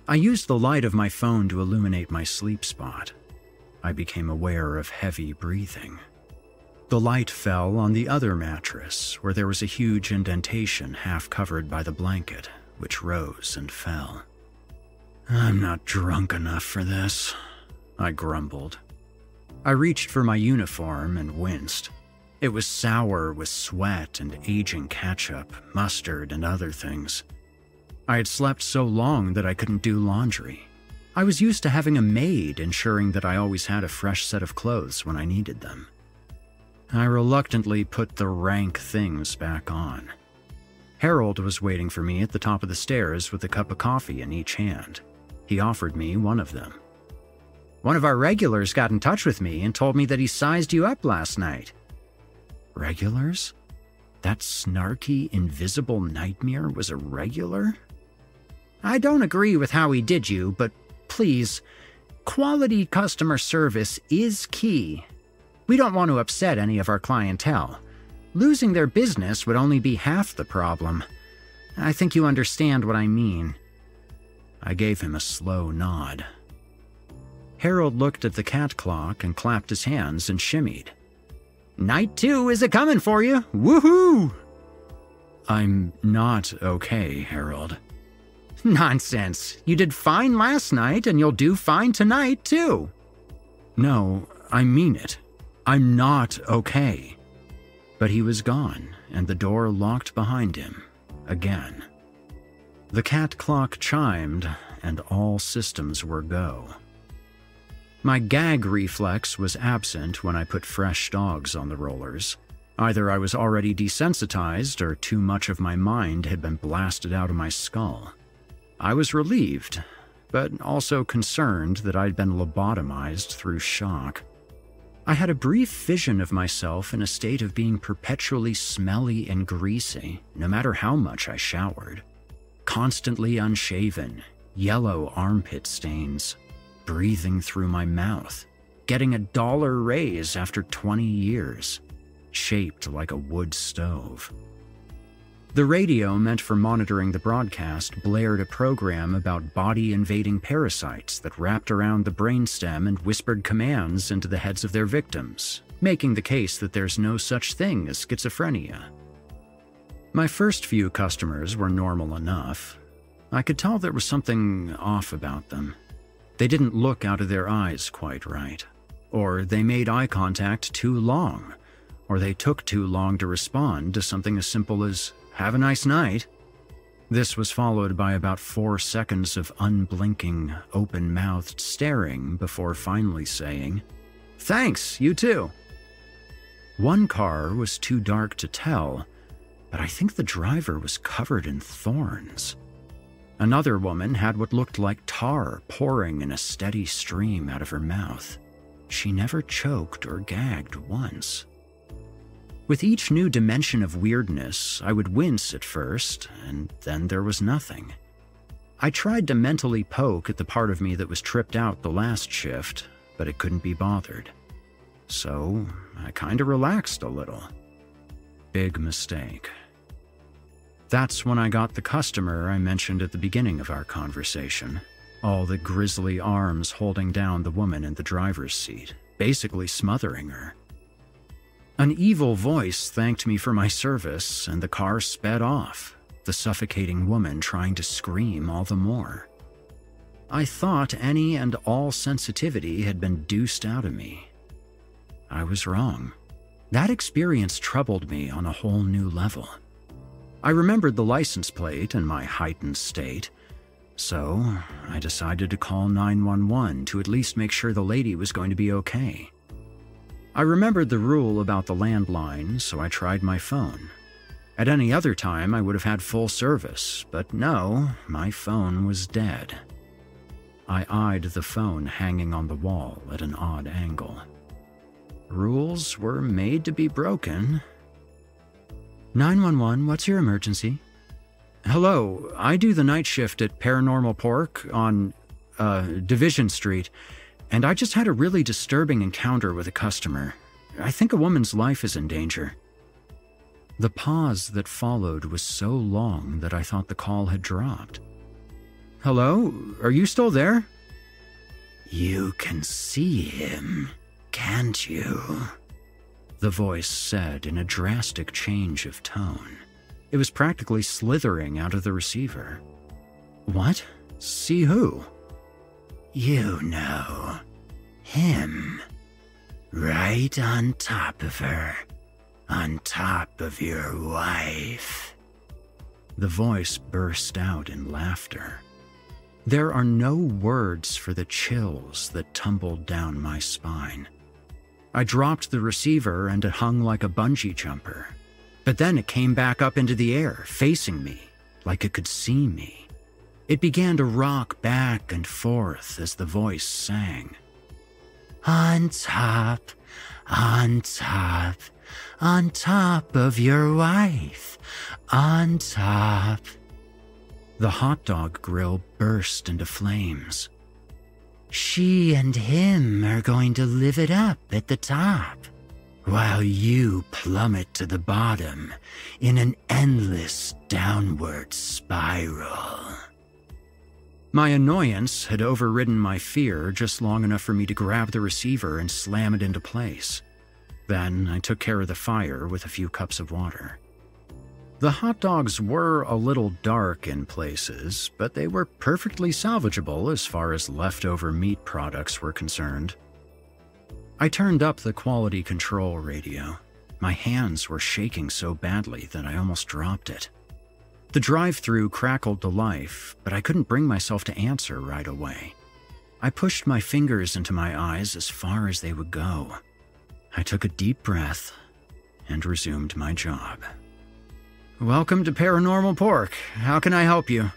[SPEAKER 3] I used the light of my phone to illuminate my sleep spot. I became aware of heavy breathing. The light fell on the other mattress, where there was a huge indentation half covered by the blanket, which rose and fell. "I'm not drunk enough for this," I grumbled. I reached for my uniform and winced. It was sour with sweat and aging ketchup, mustard, and other things. I had slept so long that I couldn't do laundry. I was used to having a maid ensuring that I always had a fresh set of clothes when I needed them. I reluctantly put the rank things back on. Harold was waiting for me at the top of the stairs with a cup of coffee in each hand. He offered me one of them.
[SPEAKER 4] "One of our regulars got in touch with me and told me that he sized you up last night."
[SPEAKER 3] Regulars? That snarky, invisible nightmare was a regular?
[SPEAKER 4] "I don't agree with how he did you, but please, quality customer service is key. We don't want to upset any of our clientele. Losing their business would only be half the problem. I think you understand what I mean."
[SPEAKER 3] I gave him a slow nod.
[SPEAKER 4] Harold looked at the cat clock and clapped his hands and shimmied. "Night 2 is a-comin' for you! Woohoo!"
[SPEAKER 3] "I'm not okay, Harold."
[SPEAKER 4] "Nonsense. You did fine last night and you'll do fine tonight, too."
[SPEAKER 3] "No, I mean it. I'm not okay." But he was gone, and the door locked behind him, again. The cat clock chimed, and all systems were go. My gag reflex was absent when I put fresh dogs on the rollers. Either I was already desensitized, or too much of my mind had been blasted out of my skull. I was relieved, but also concerned that I'd been lobotomized through shock. I had a brief vision of myself in a state of being perpetually smelly and greasy, no matter how much I showered. Constantly unshaven, yellow armpit stains, breathing through my mouth, getting a $1 raise after 20 years, shaped like a wood stove. The radio meant for monitoring the broadcast blared a program about body-invading parasites that wrapped around the brainstem and whispered commands into the heads of their victims, making the case that there's no such thing as schizophrenia. My first few customers were normal enough. I could tell there was something off about them. They didn't look out of their eyes quite right, or they made eye contact too long, or they took too long to respond to something as simple as, "Have a nice night." This was followed by about 4 seconds of unblinking, open-mouthed staring before finally saying, "Thanks, you too." One car was too dark to tell, but I think the driver was covered in thorns. Another woman had what looked like tar pouring in a steady stream out of her mouth. She never choked or gagged once. With each new dimension of weirdness, I would wince at first, and then there was nothing. I tried to mentally poke at the part of me that was tripped out the last shift, but it couldn't be bothered. So I kinda relaxed a little. Big mistake. That's when I got the customer I mentioned at the beginning of our conversation, all the grisly arms holding down the woman in the driver's seat,
[SPEAKER 4] basically smothering her. An evil voice thanked me for my service, and the car sped off, the suffocating woman trying to scream all the more. I thought any and all sensitivity had been deuced out of me. I was wrong. That experience troubled me on a whole new level. I remembered the license plate in my heightened state, so I decided to call 911 to at least make sure the lady was going to be okay. I remembered the rule about the landline, so I tried my phone. At any other time, I would have had full service, but no, my phone was dead. I eyed the phone hanging on the wall at an odd angle. Rules were made to be broken. 911, what's your emergency? Hello, I do the night shift at Paranormal Pork on Division Street, and I just had a really disturbing encounter with a customer. I think a woman's life is in danger. The pause that followed was so long that I thought the call had dropped. Hello, are you still there? You can see him, can't you? The voice said in a drastic change of tone. It was practically slithering out of the receiver. What? See who? You know, him. Right on top of her. On top of your wife. The voice burst out in laughter. There are no words for the chills that tumbled down my spine. I dropped the receiver and it hung like a bungee jumper. But then it came back up into the air, facing me, like it could see me. It began to rock back and forth as the voice sang. On top, on top, on top of your wife, on top. The hot dog grill burst into flames. She and him are going to live it up at the top, while you plummet to the bottom in an endless downward spiral. My annoyance had overridden my fear just long enough for me to grab the receiver and slam it into place. Then I took care of the fire with a few cups of water. The hot dogs were a little dark in places, but they were perfectly salvageable as far as leftover meat products were concerned. I turned up the quality control radio. My hands were shaking so badly that I almost dropped it. The drive-thru crackled to life, but I couldn't bring myself to answer right away. I pushed my fingers into my eyes as far as they would go. I took a deep breath and resumed my job. Welcome to Paranormal Pork. How can I help you?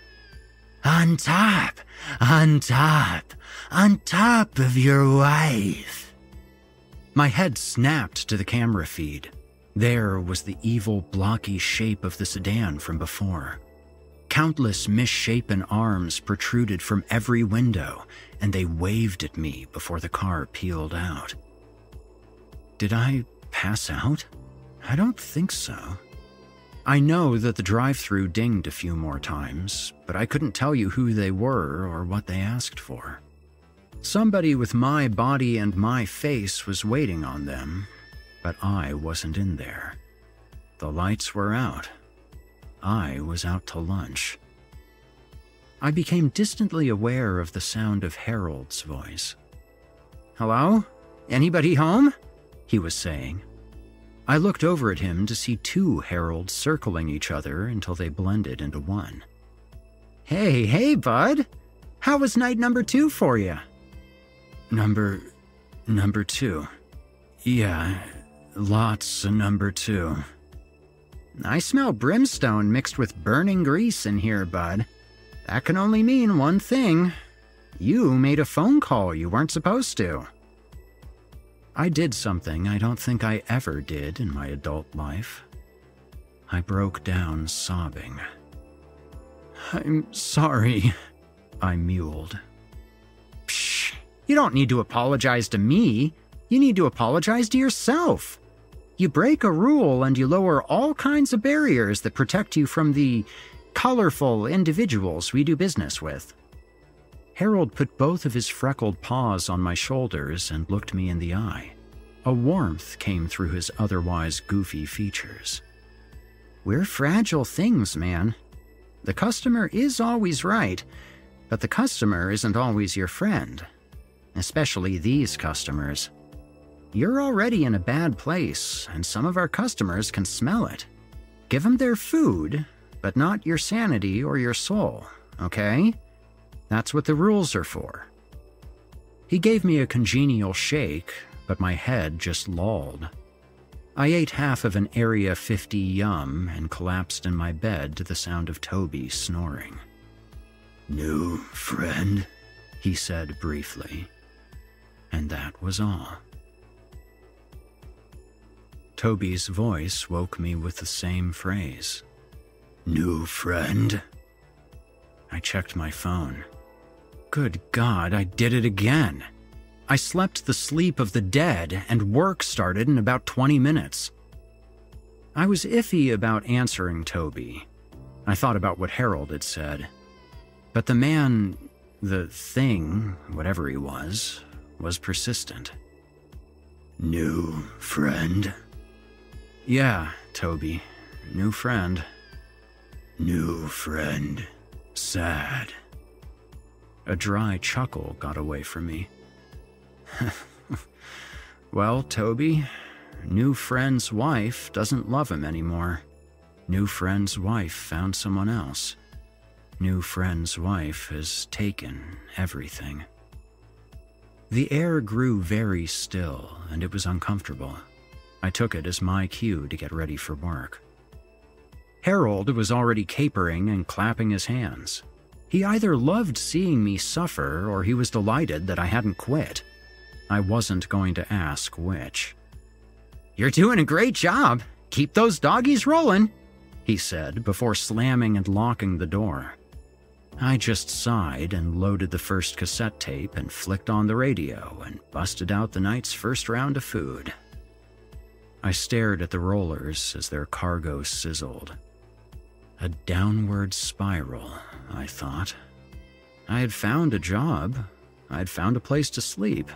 [SPEAKER 4] On top, on top, on top of your wife. My head snapped to the camera feed. There was the evil, blocky shape of the sedan from before. Countless misshapen arms protruded from every window, and they waved at me before the car peeled out. Did I pass out? I don't think so. I know that the drive-thru dinged a few more times, but I couldn't tell you who they were or what they asked for. Somebody with my body and my face was waiting on them, but I wasn't in there. The lights were out. I was out to lunch. I became distantly aware of the sound of Harold's voice. Hello? Anybody home? He was saying. I looked over at him to see two Harolds circling each other until they blended into one. Hey, bud. How was night number 2 for you? Number 2. Yeah, lots of number 2. I smell brimstone mixed with burning grease in here, bud. That can only mean one thing. You made a phone call you weren't supposed to. I did something I don't think I ever did in my adult life. I broke down sobbing. I'm sorry, I mewled. Psh, you don't need to apologize to me. You need to apologize to yourself. You break a rule and you lower all kinds of barriers that protect you from the colorful individuals we do business with. Harold put both of his freckled paws on my shoulders and looked me in the eye. A warmth came through his otherwise goofy features. "We're fragile things, man. The customer is always right, but the customer isn't always your friend. Especially these customers. You're already in a bad place, and some of our customers can smell it. Give them their food, but not your sanity or your soul, okay? That's what the rules are for." He gave me a congenial shake, but my head just lolled. I ate half of an Area 50 yum and collapsed in my bed to the sound of Toby snoring. "New friend?" he said briefly. And that was all. Toby's voice woke me with the same phrase. "New friend?" I checked my phone. Good God, I did it again. I slept the sleep of the dead, and work started in about 20 minutes. I was iffy about answering Toby. I thought about what Harold had said. But the man, the thing, whatever he was persistent. "New friend?" "Yeah, Toby. New friend." "New friend. Sad." A dry chuckle got away from me. "Well, Toby, new friend's wife doesn't love him anymore. New friend's wife found someone else. New friend's wife has taken everything." The air grew very still, and it was uncomfortable. I took it as my cue to get ready for work. Harold was already capering and clapping his hands. He either loved seeing me suffer or he was delighted that I hadn't quit. I wasn't going to ask which. "You're doing a great job. Keep those doggies rolling," he said before slamming and locking the door. I just sighed and loaded the first cassette tape and flicked on the radio and busted out the night's first round of food. I stared at the rollers as their cargo sizzled. A downward spiral, I thought. I had found a job. I had found a place to sleep.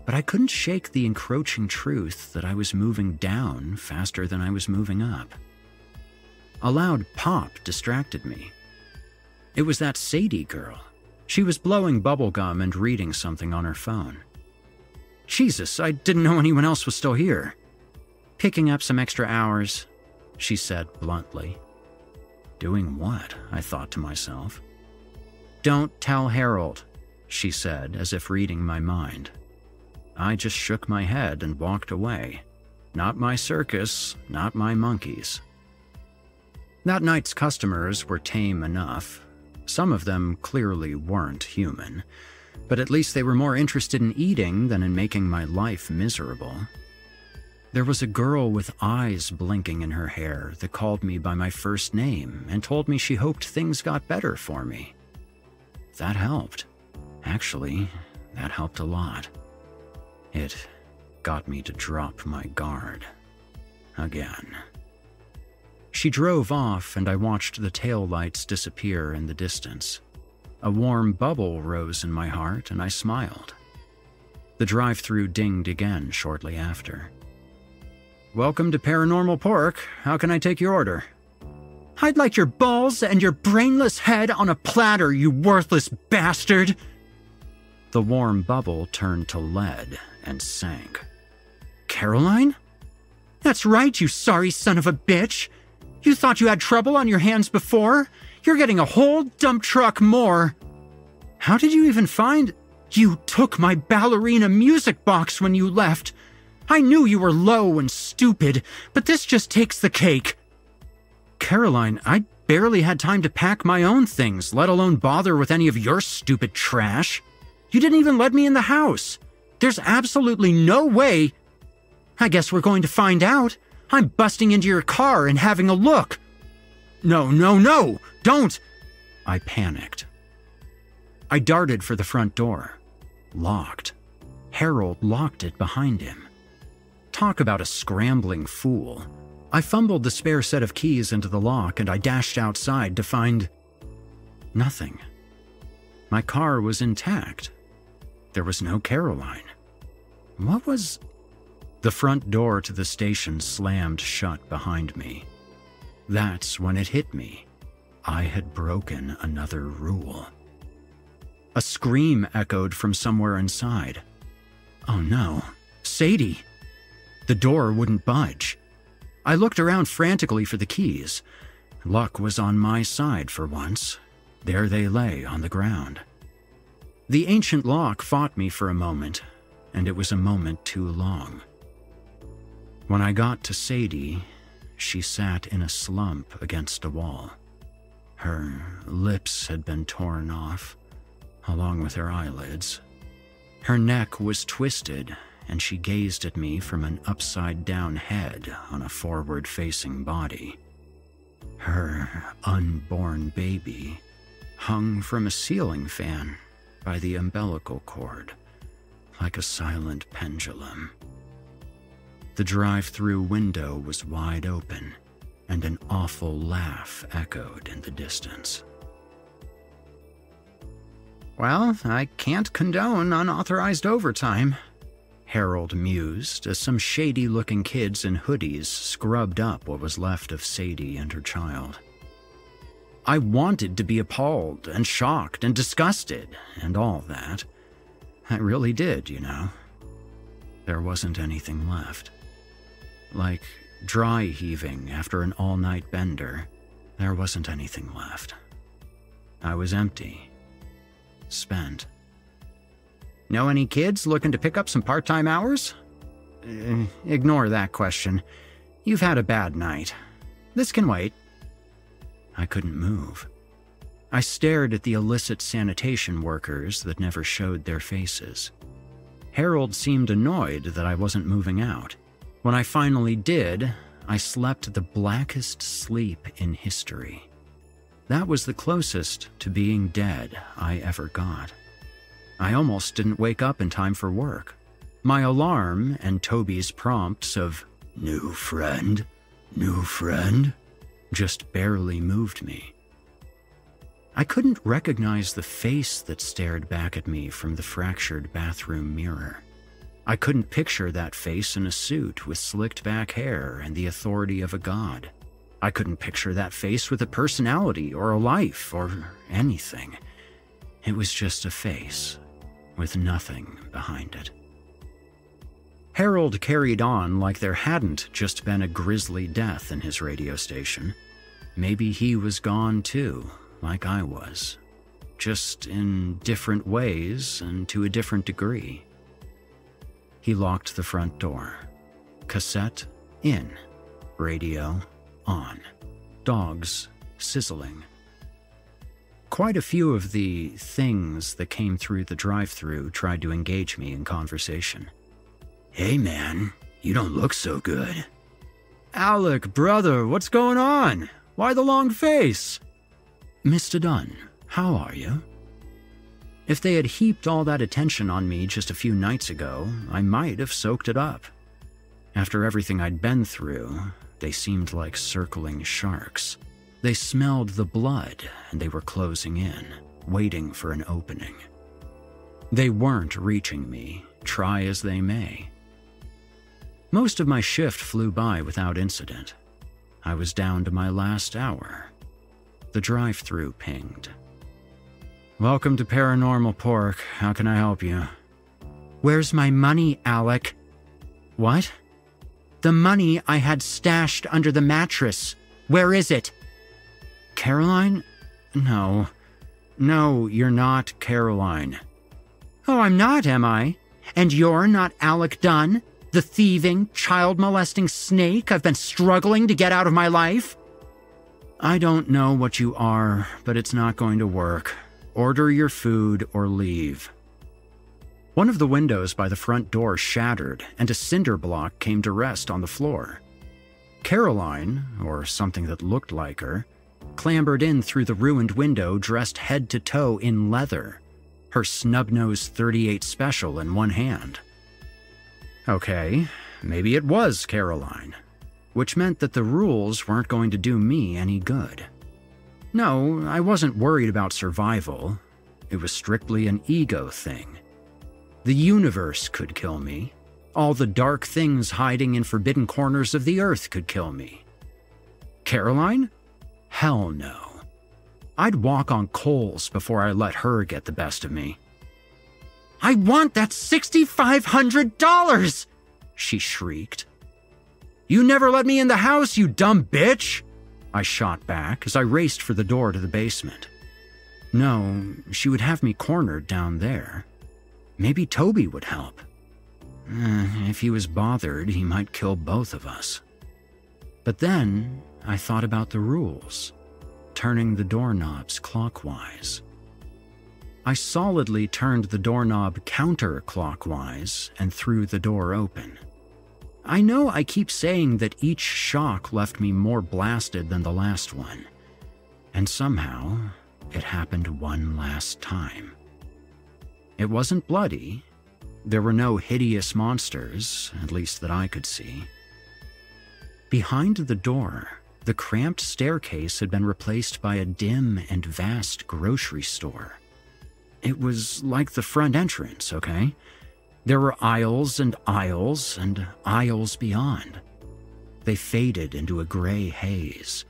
[SPEAKER 4] But I couldn't shake the encroaching truth that I was moving down faster than I was moving up. A loud pop distracted me. It was that Sadie girl. She was blowing bubblegum and reading something on her phone. "Jesus, I didn't know anyone else was still here." "Picking up some extra hours," she said bluntly. Doing what? I thought to myself. "Don't tell Harold," she said, as if reading my mind. I just shook my head and walked away. Not my circus, not my monkeys. That night's customers were tame enough. Some of them clearly weren't human, but at least they were more interested in eating than in making my life miserable. There was a girl with eyes blinking in her hair that called me by my first name and told me she hoped things got better for me. That helped. Actually, that helped a lot. It got me to drop my guard. Again. She drove off, and I watched the taillights disappear in the distance. A warm bubble rose in my heart, and I smiled. The drive-thru dinged again shortly after. "Welcome to Paranormal Pork. How can I take your order?" "I'd like your balls and your brainless head on a platter, you worthless bastard!" The warm bubble turned to lead and sank. "Caroline?" "That's right, you sorry son of a bitch! You thought you had trouble on your hands before? You're getting a whole dump truck more! How did you even find— You took my ballerina music box when you left! I knew you were low and stupid, but this just takes the cake!" "Caroline, I barely had time to pack my own things, let alone bother with any of your stupid trash. You didn't even let me in the house. There's absolutely no way— I guess we're going to find out. I'm busting into your car and having a look." No, don't!" I panicked. I darted for the front door. Locked. Harold locked it behind him. Talk about a scrambling fool. I fumbled the spare set of keys into the lock and I dashed outside to find— nothing. My car was intact. There was no Caroline. What was... The front door to the station slammed shut behind me. That's when it hit me. I had broken another rule. A scream echoed from somewhere inside. Oh no, Sadie! The door wouldn't budge. I looked around frantically for the keys. Luck was on my side for once. There they lay on the ground. The ancient lock fought me for a moment, and it was a moment too long. When I got to Sadie, she sat in a slump against a wall. Her lips had been torn off, along with her eyelids. Her neck was twisted, and she gazed at me from an upside-down head on a forward-facing body. Her unborn baby hung from a ceiling fan by the umbilical cord, like a silent pendulum. The drive-through window was wide open, and an awful laugh echoed in the distance. Well, I can't condone unauthorized overtime, Harold mused as some shady-looking kids in hoodies scrubbed up what was left of Sadie and her child. I wanted to be appalled and shocked and disgusted and all that. I really did, you know. There wasn't anything left. Like dry heaving after an all-night bender, there wasn't anything left. I was empty. Spent. Know any kids looking to pick up some part-time hours? Ignore that question. You've had a bad night. This can wait. I couldn't move. I stared at the illicit sanitation workers that never showed their faces. Harold seemed annoyed that I wasn't moving out. When I finally did, I slept the blackest sleep in history. That was the closest to being dead I ever got. I almost didn't wake up in time for work. My alarm and Toby's prompts of, new friend, just barely moved me. I couldn't recognize the face that stared back at me from the fractured bathroom mirror. I couldn't picture that face in a suit with slicked back hair and the authority of a god. I couldn't picture that face with a personality or a life or anything. It was just a face with nothing behind it. Harold carried on like there hadn't just been a grisly death in his radio station. Maybe he was gone too, like I was. Just in different ways and to a different degree. He locked the front door. Cassette in. Radio on. Dogs sizzling. Quite a few of the things that came through the drive-thru tried to engage me in conversation. Hey man, you don't look so good. Alec, brother, what's going on? Why the long face? Mr. Dunn, how are you? If they had heaped all that attention on me just a few nights ago, I might have soaked it up. After everything I'd been through, they seemed like circling sharks. They smelled the blood, and they were closing in, waiting for an opening. They weren't reaching me, try as they may. Most of my shift flew by without incident. I was down to my last hour. The drive-thru pinged. Welcome to Paranormal Pork. How can I help you? Where's my money, Alec? What? The money I had stashed under the mattress. Where is it? Caroline? No. No, you're not Caroline. Oh, I'm not, am I? And you're not Alec Dunn? The thieving, child-molesting snake I've been struggling to get out of my life? I don't know what you are, but it's not going to work. Order your food or leave. One of the windows by the front door shattered, and a cinder block came to rest on the floor. Caroline, or something that looked like her, clambered in through the ruined window dressed head to toe in leather, her snub-nosed .38 Special in one hand. Okay, maybe it was Caroline, which meant that the rules weren't going to do me any good. No, I wasn't worried about survival. It was strictly an ego thing. The universe could kill me. All the dark things hiding in forbidden corners of the earth could kill me. Caroline? Hell no. I'd walk on coals before I let her get the best of me. "I want that $6,500! She shrieked. "You never let me in the house, you dumb bitch!" I shot back as I raced for the door to the basement. No, she would have me cornered down there. Maybe Toby would help. If he was bothered, he might kill both of us. But then I thought about the rules, turning the doorknobs clockwise. I solidly turned the doorknob counterclockwise and threw the door open. I know I keep saying that each shock left me more blasted than the last one, and somehow it happened one last time. It wasn't bloody. There were no hideous monsters, at least that I could see. Behind the door, the cramped staircase had been replaced by a dim and vast grocery store. It was like the front entrance, okay? There were aisles and aisles and aisles beyond. They faded into a gray haze.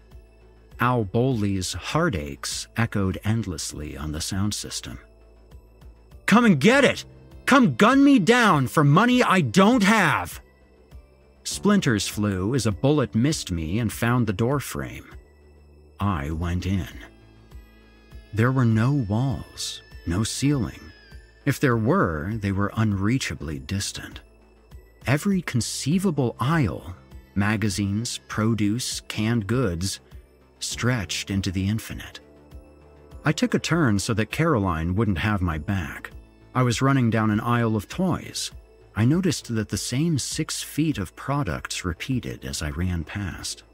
[SPEAKER 4] Al Bowley's Heartaches echoed endlessly on the sound system. "Come and get it! Come gun me down for money I don't have!" Splinters flew as a bullet missed me and found the door frame. I went in. There were no walls, no ceiling. If there were, they were unreachably distant. Every conceivable aisle, magazines, produce, canned goods, stretched into the infinite. I took a turn so that Caroline wouldn't have my back. I was running down an aisle of toys. I noticed that the same 6 feet of products repeated as I ran past.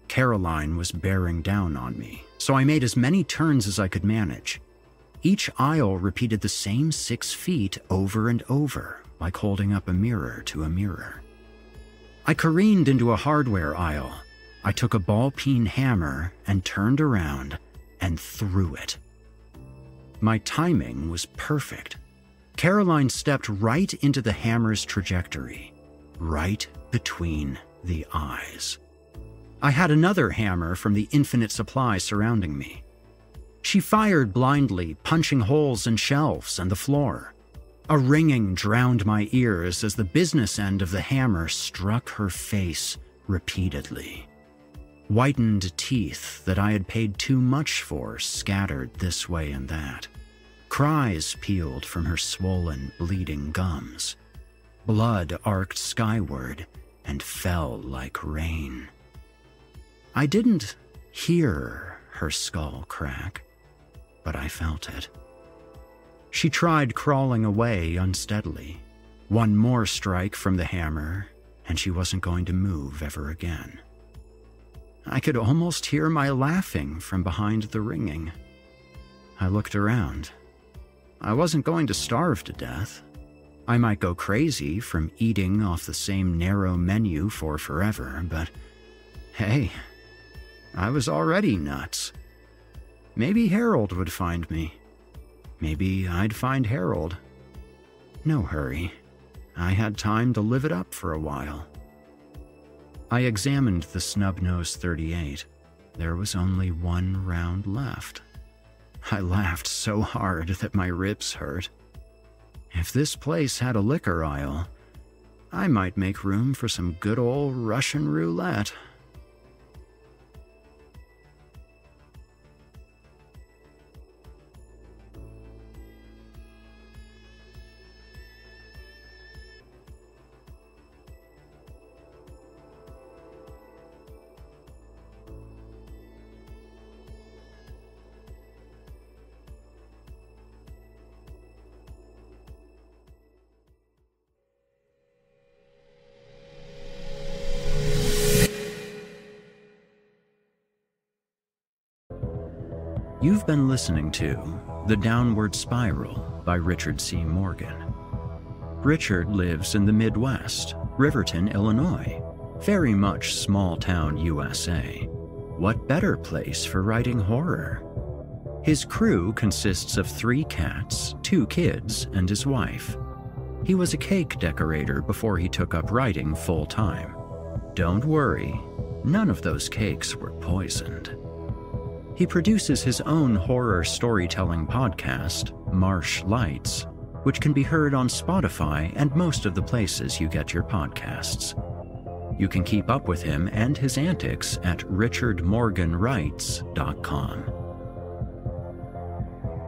[SPEAKER 4] Caroline was bearing down on me, so I made as many turns as I could manage. Each aisle repeated the same 6 feet over and over, like holding up a mirror to a mirror. I careened into a hardware aisle. I took a ball-peen hammer and turned around and threw it. My timing was perfect. Caroline stepped right into the hammer's trajectory, right between the eyes. I had another hammer from the infinite supply surrounding me. She fired blindly, punching holes in shelves and the floor. A ringing drowned my ears as the business end of the hammer struck her face repeatedly. Whitened teeth that I had paid too much for scattered this way and that. Cries peeled from her swollen, bleeding gums. Blood arced skyward and fell like rain. I didn't hear her skull crack, but I felt it. She tried crawling away unsteadily. One more strike from the hammer, and she wasn't going to move ever again. I could almost hear my laughing from behind the ringing. I looked around. I wasn't going to starve to death. I might go crazy from eating off the same narrow menu for forever, but hey, I was already nuts. Maybe Harold would find me. Maybe I'd find Harold. No hurry. I had time to live it up for a while. I examined the snub-nosed 38. There was only one round left. I laughed so hard that my ribs hurt. If this place had a liquor aisle, I might make room for some good old Russian roulette. You've been listening to The Downward Spiral by Richard C. Morgan. Richard lives in the Midwest, Riverton, Illinois, very much small-town USA. What better place for writing horror?
[SPEAKER 3] His crew consists of 3 cats, 2 kids, and his wife. He was a cake decorator before he took up writing full-time. Don't worry, none of those cakes were poisoned. He produces his own horror storytelling podcast, Marsh Lights, which can be heard on Spotify and most of the places you get your podcasts. You can keep up with him and his antics at richardmorganwrites.com.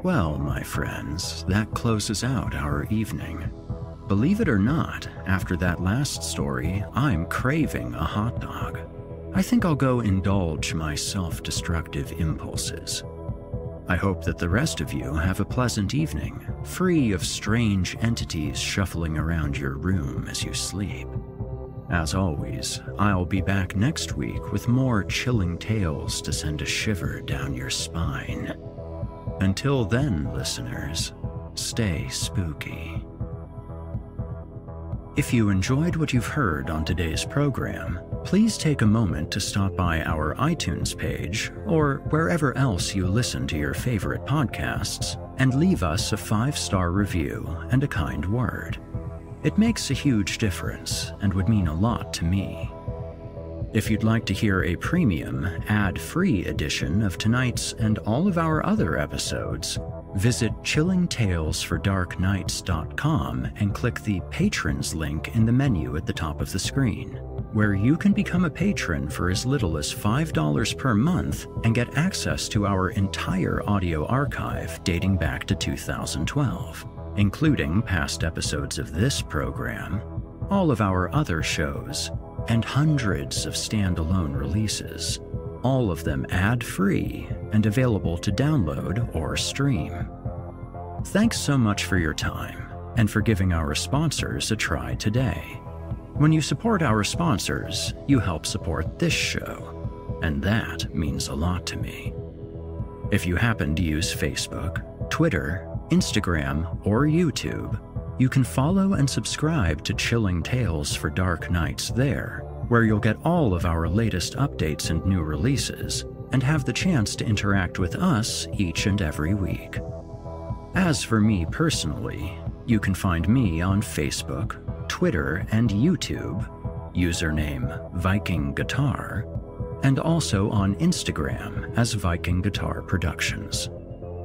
[SPEAKER 3] Well, my friends, that closes out our evening. Believe it or not, after that last story, I'm craving a hot dog. I think I'll go indulge my self-destructive impulses. I hope that the rest of you have a pleasant evening, free of strange entities shuffling around your room as you sleep. As always, I'll be back next week with more chilling tales to send a shiver down your spine. Until then, listeners, stay spooky. If you enjoyed what you've heard on today's program, please take a moment to stop by our iTunes page or wherever else you listen to your favorite podcasts and leave us a 5-star review and a kind word. It makes a huge difference and would mean a lot to me. If you'd like to hear a premium, ad-free edition of tonight's and all of our other episodes, visit chillingtalesfordarknights.com and click the Patrons link in the menu at the top of the screen, where you can become a patron for as little as $5 per month and get access to our entire audio archive dating back to 2012, including past episodes of this program, all of our other shows, and hundreds of standalone releases, all of them ad-free and available to download or stream. Thanks so much for your time and for giving our sponsors a try today. When you support our sponsors, you help support this show, and that means a lot to me. If you happen to use Facebook, Twitter, Instagram, or YouTube, you can follow and subscribe to Chilling Tales for Dark Nights there, where you'll get all of our latest updates and new releases, and have the chance to interact with us each and every week. As for me personally, you can find me on Facebook, Twitter, and YouTube, username Viking Guitar, and also on Instagram as Viking Guitar Productions.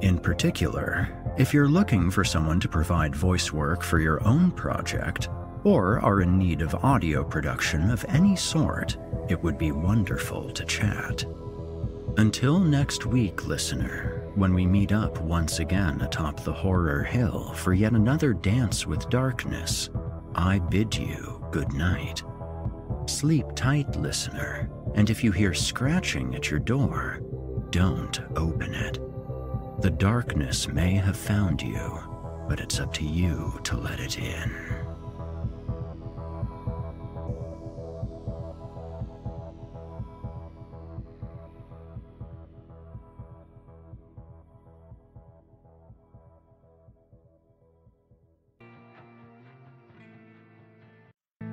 [SPEAKER 3] In particular, if you're looking for someone to provide voice work for your own project, or are in need of audio production of any sort, it would be wonderful to chat. Until next week, listener, when we meet up once again atop the horror hill for yet another dance with darkness, I bid you good night. Sleep tight, listener, and if you hear scratching at your door, don't open it. The darkness may have found you, but it's up to you to let it in.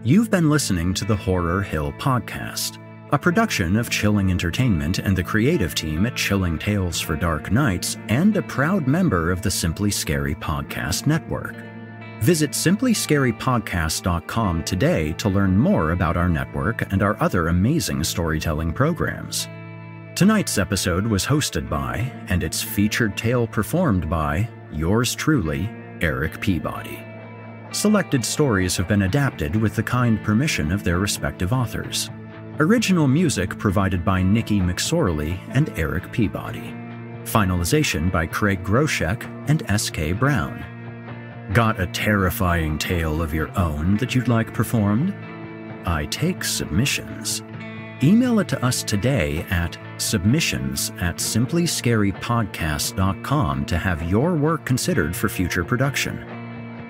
[SPEAKER 3] You've been listening to the Horror Hill Podcast, a production of Chilling Entertainment and the creative team at Chilling Tales for Dark Nights, and a proud member of the Simply Scary Podcast Network. Visit simplyscarypodcast.com today to learn more about our network and our other amazing storytelling programs. Tonight's episode was hosted by, and its featured tale performed by, yours truly, Erik Peabody. Selected stories have been adapted with the kind permission of their respective authors. Original music provided by Nikki McSorley and Erik Peabody. Finalization by Craig Groshek and S.K. Brown. Got a terrifying tale of your own that you'd like performed? I take submissions. Email it to us today at submissions@simplyscarypodcast.com to have your work considered for future production.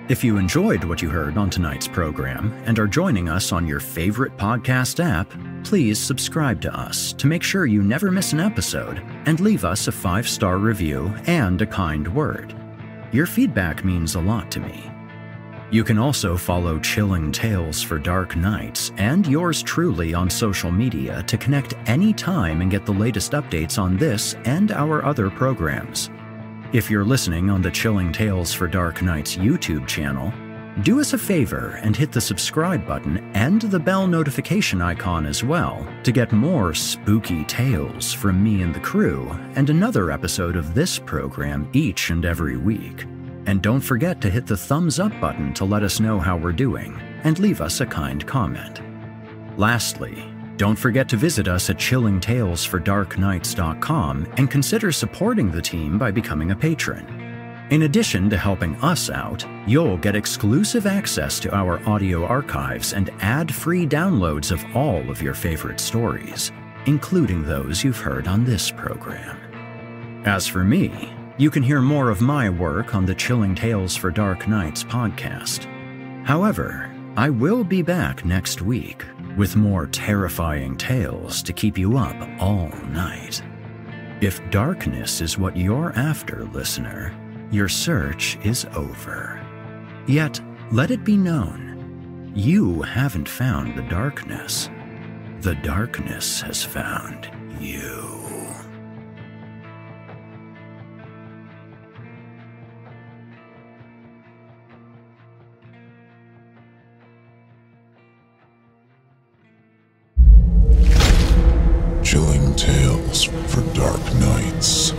[SPEAKER 3] If you enjoyed what you heard on tonight's program and are joining us on your favorite podcast app, please subscribe to us to make sure you never miss an episode and leave us a 5-star review and a kind word. Your feedback means a lot to me. You can also follow Chilling Tales for Dark Nights and yours truly on social media to connect anytime and get the latest updates on this and our other programs. If you're listening on the Chilling Tales for Dark Nights YouTube channel, do us a favor and hit the subscribe button and the bell notification icon as well to get more spooky tales from me and the crew and another episode of this program each and every week. And don't forget to hit the thumbs up button to let us know how we're doing and leave us a kind comment. Lastly, don't forget to visit us at chillingtalesfordarknights.com and consider supporting the team by becoming a patron. In addition to helping us out, you'll get exclusive access to our audio archives and ad-free downloads of all of your favorite stories, including those you've heard on this program. As for me, you can hear more of my work on the Chilling Tales for Dark Nights podcast. However, I will be back next week with more terrifying tales to keep you up all night. If darkness is what you're after, listener, your search is over. Yet, let it be known, you haven't found the darkness. The darkness has found you.
[SPEAKER 1] Chilling Tales for Dark Nights.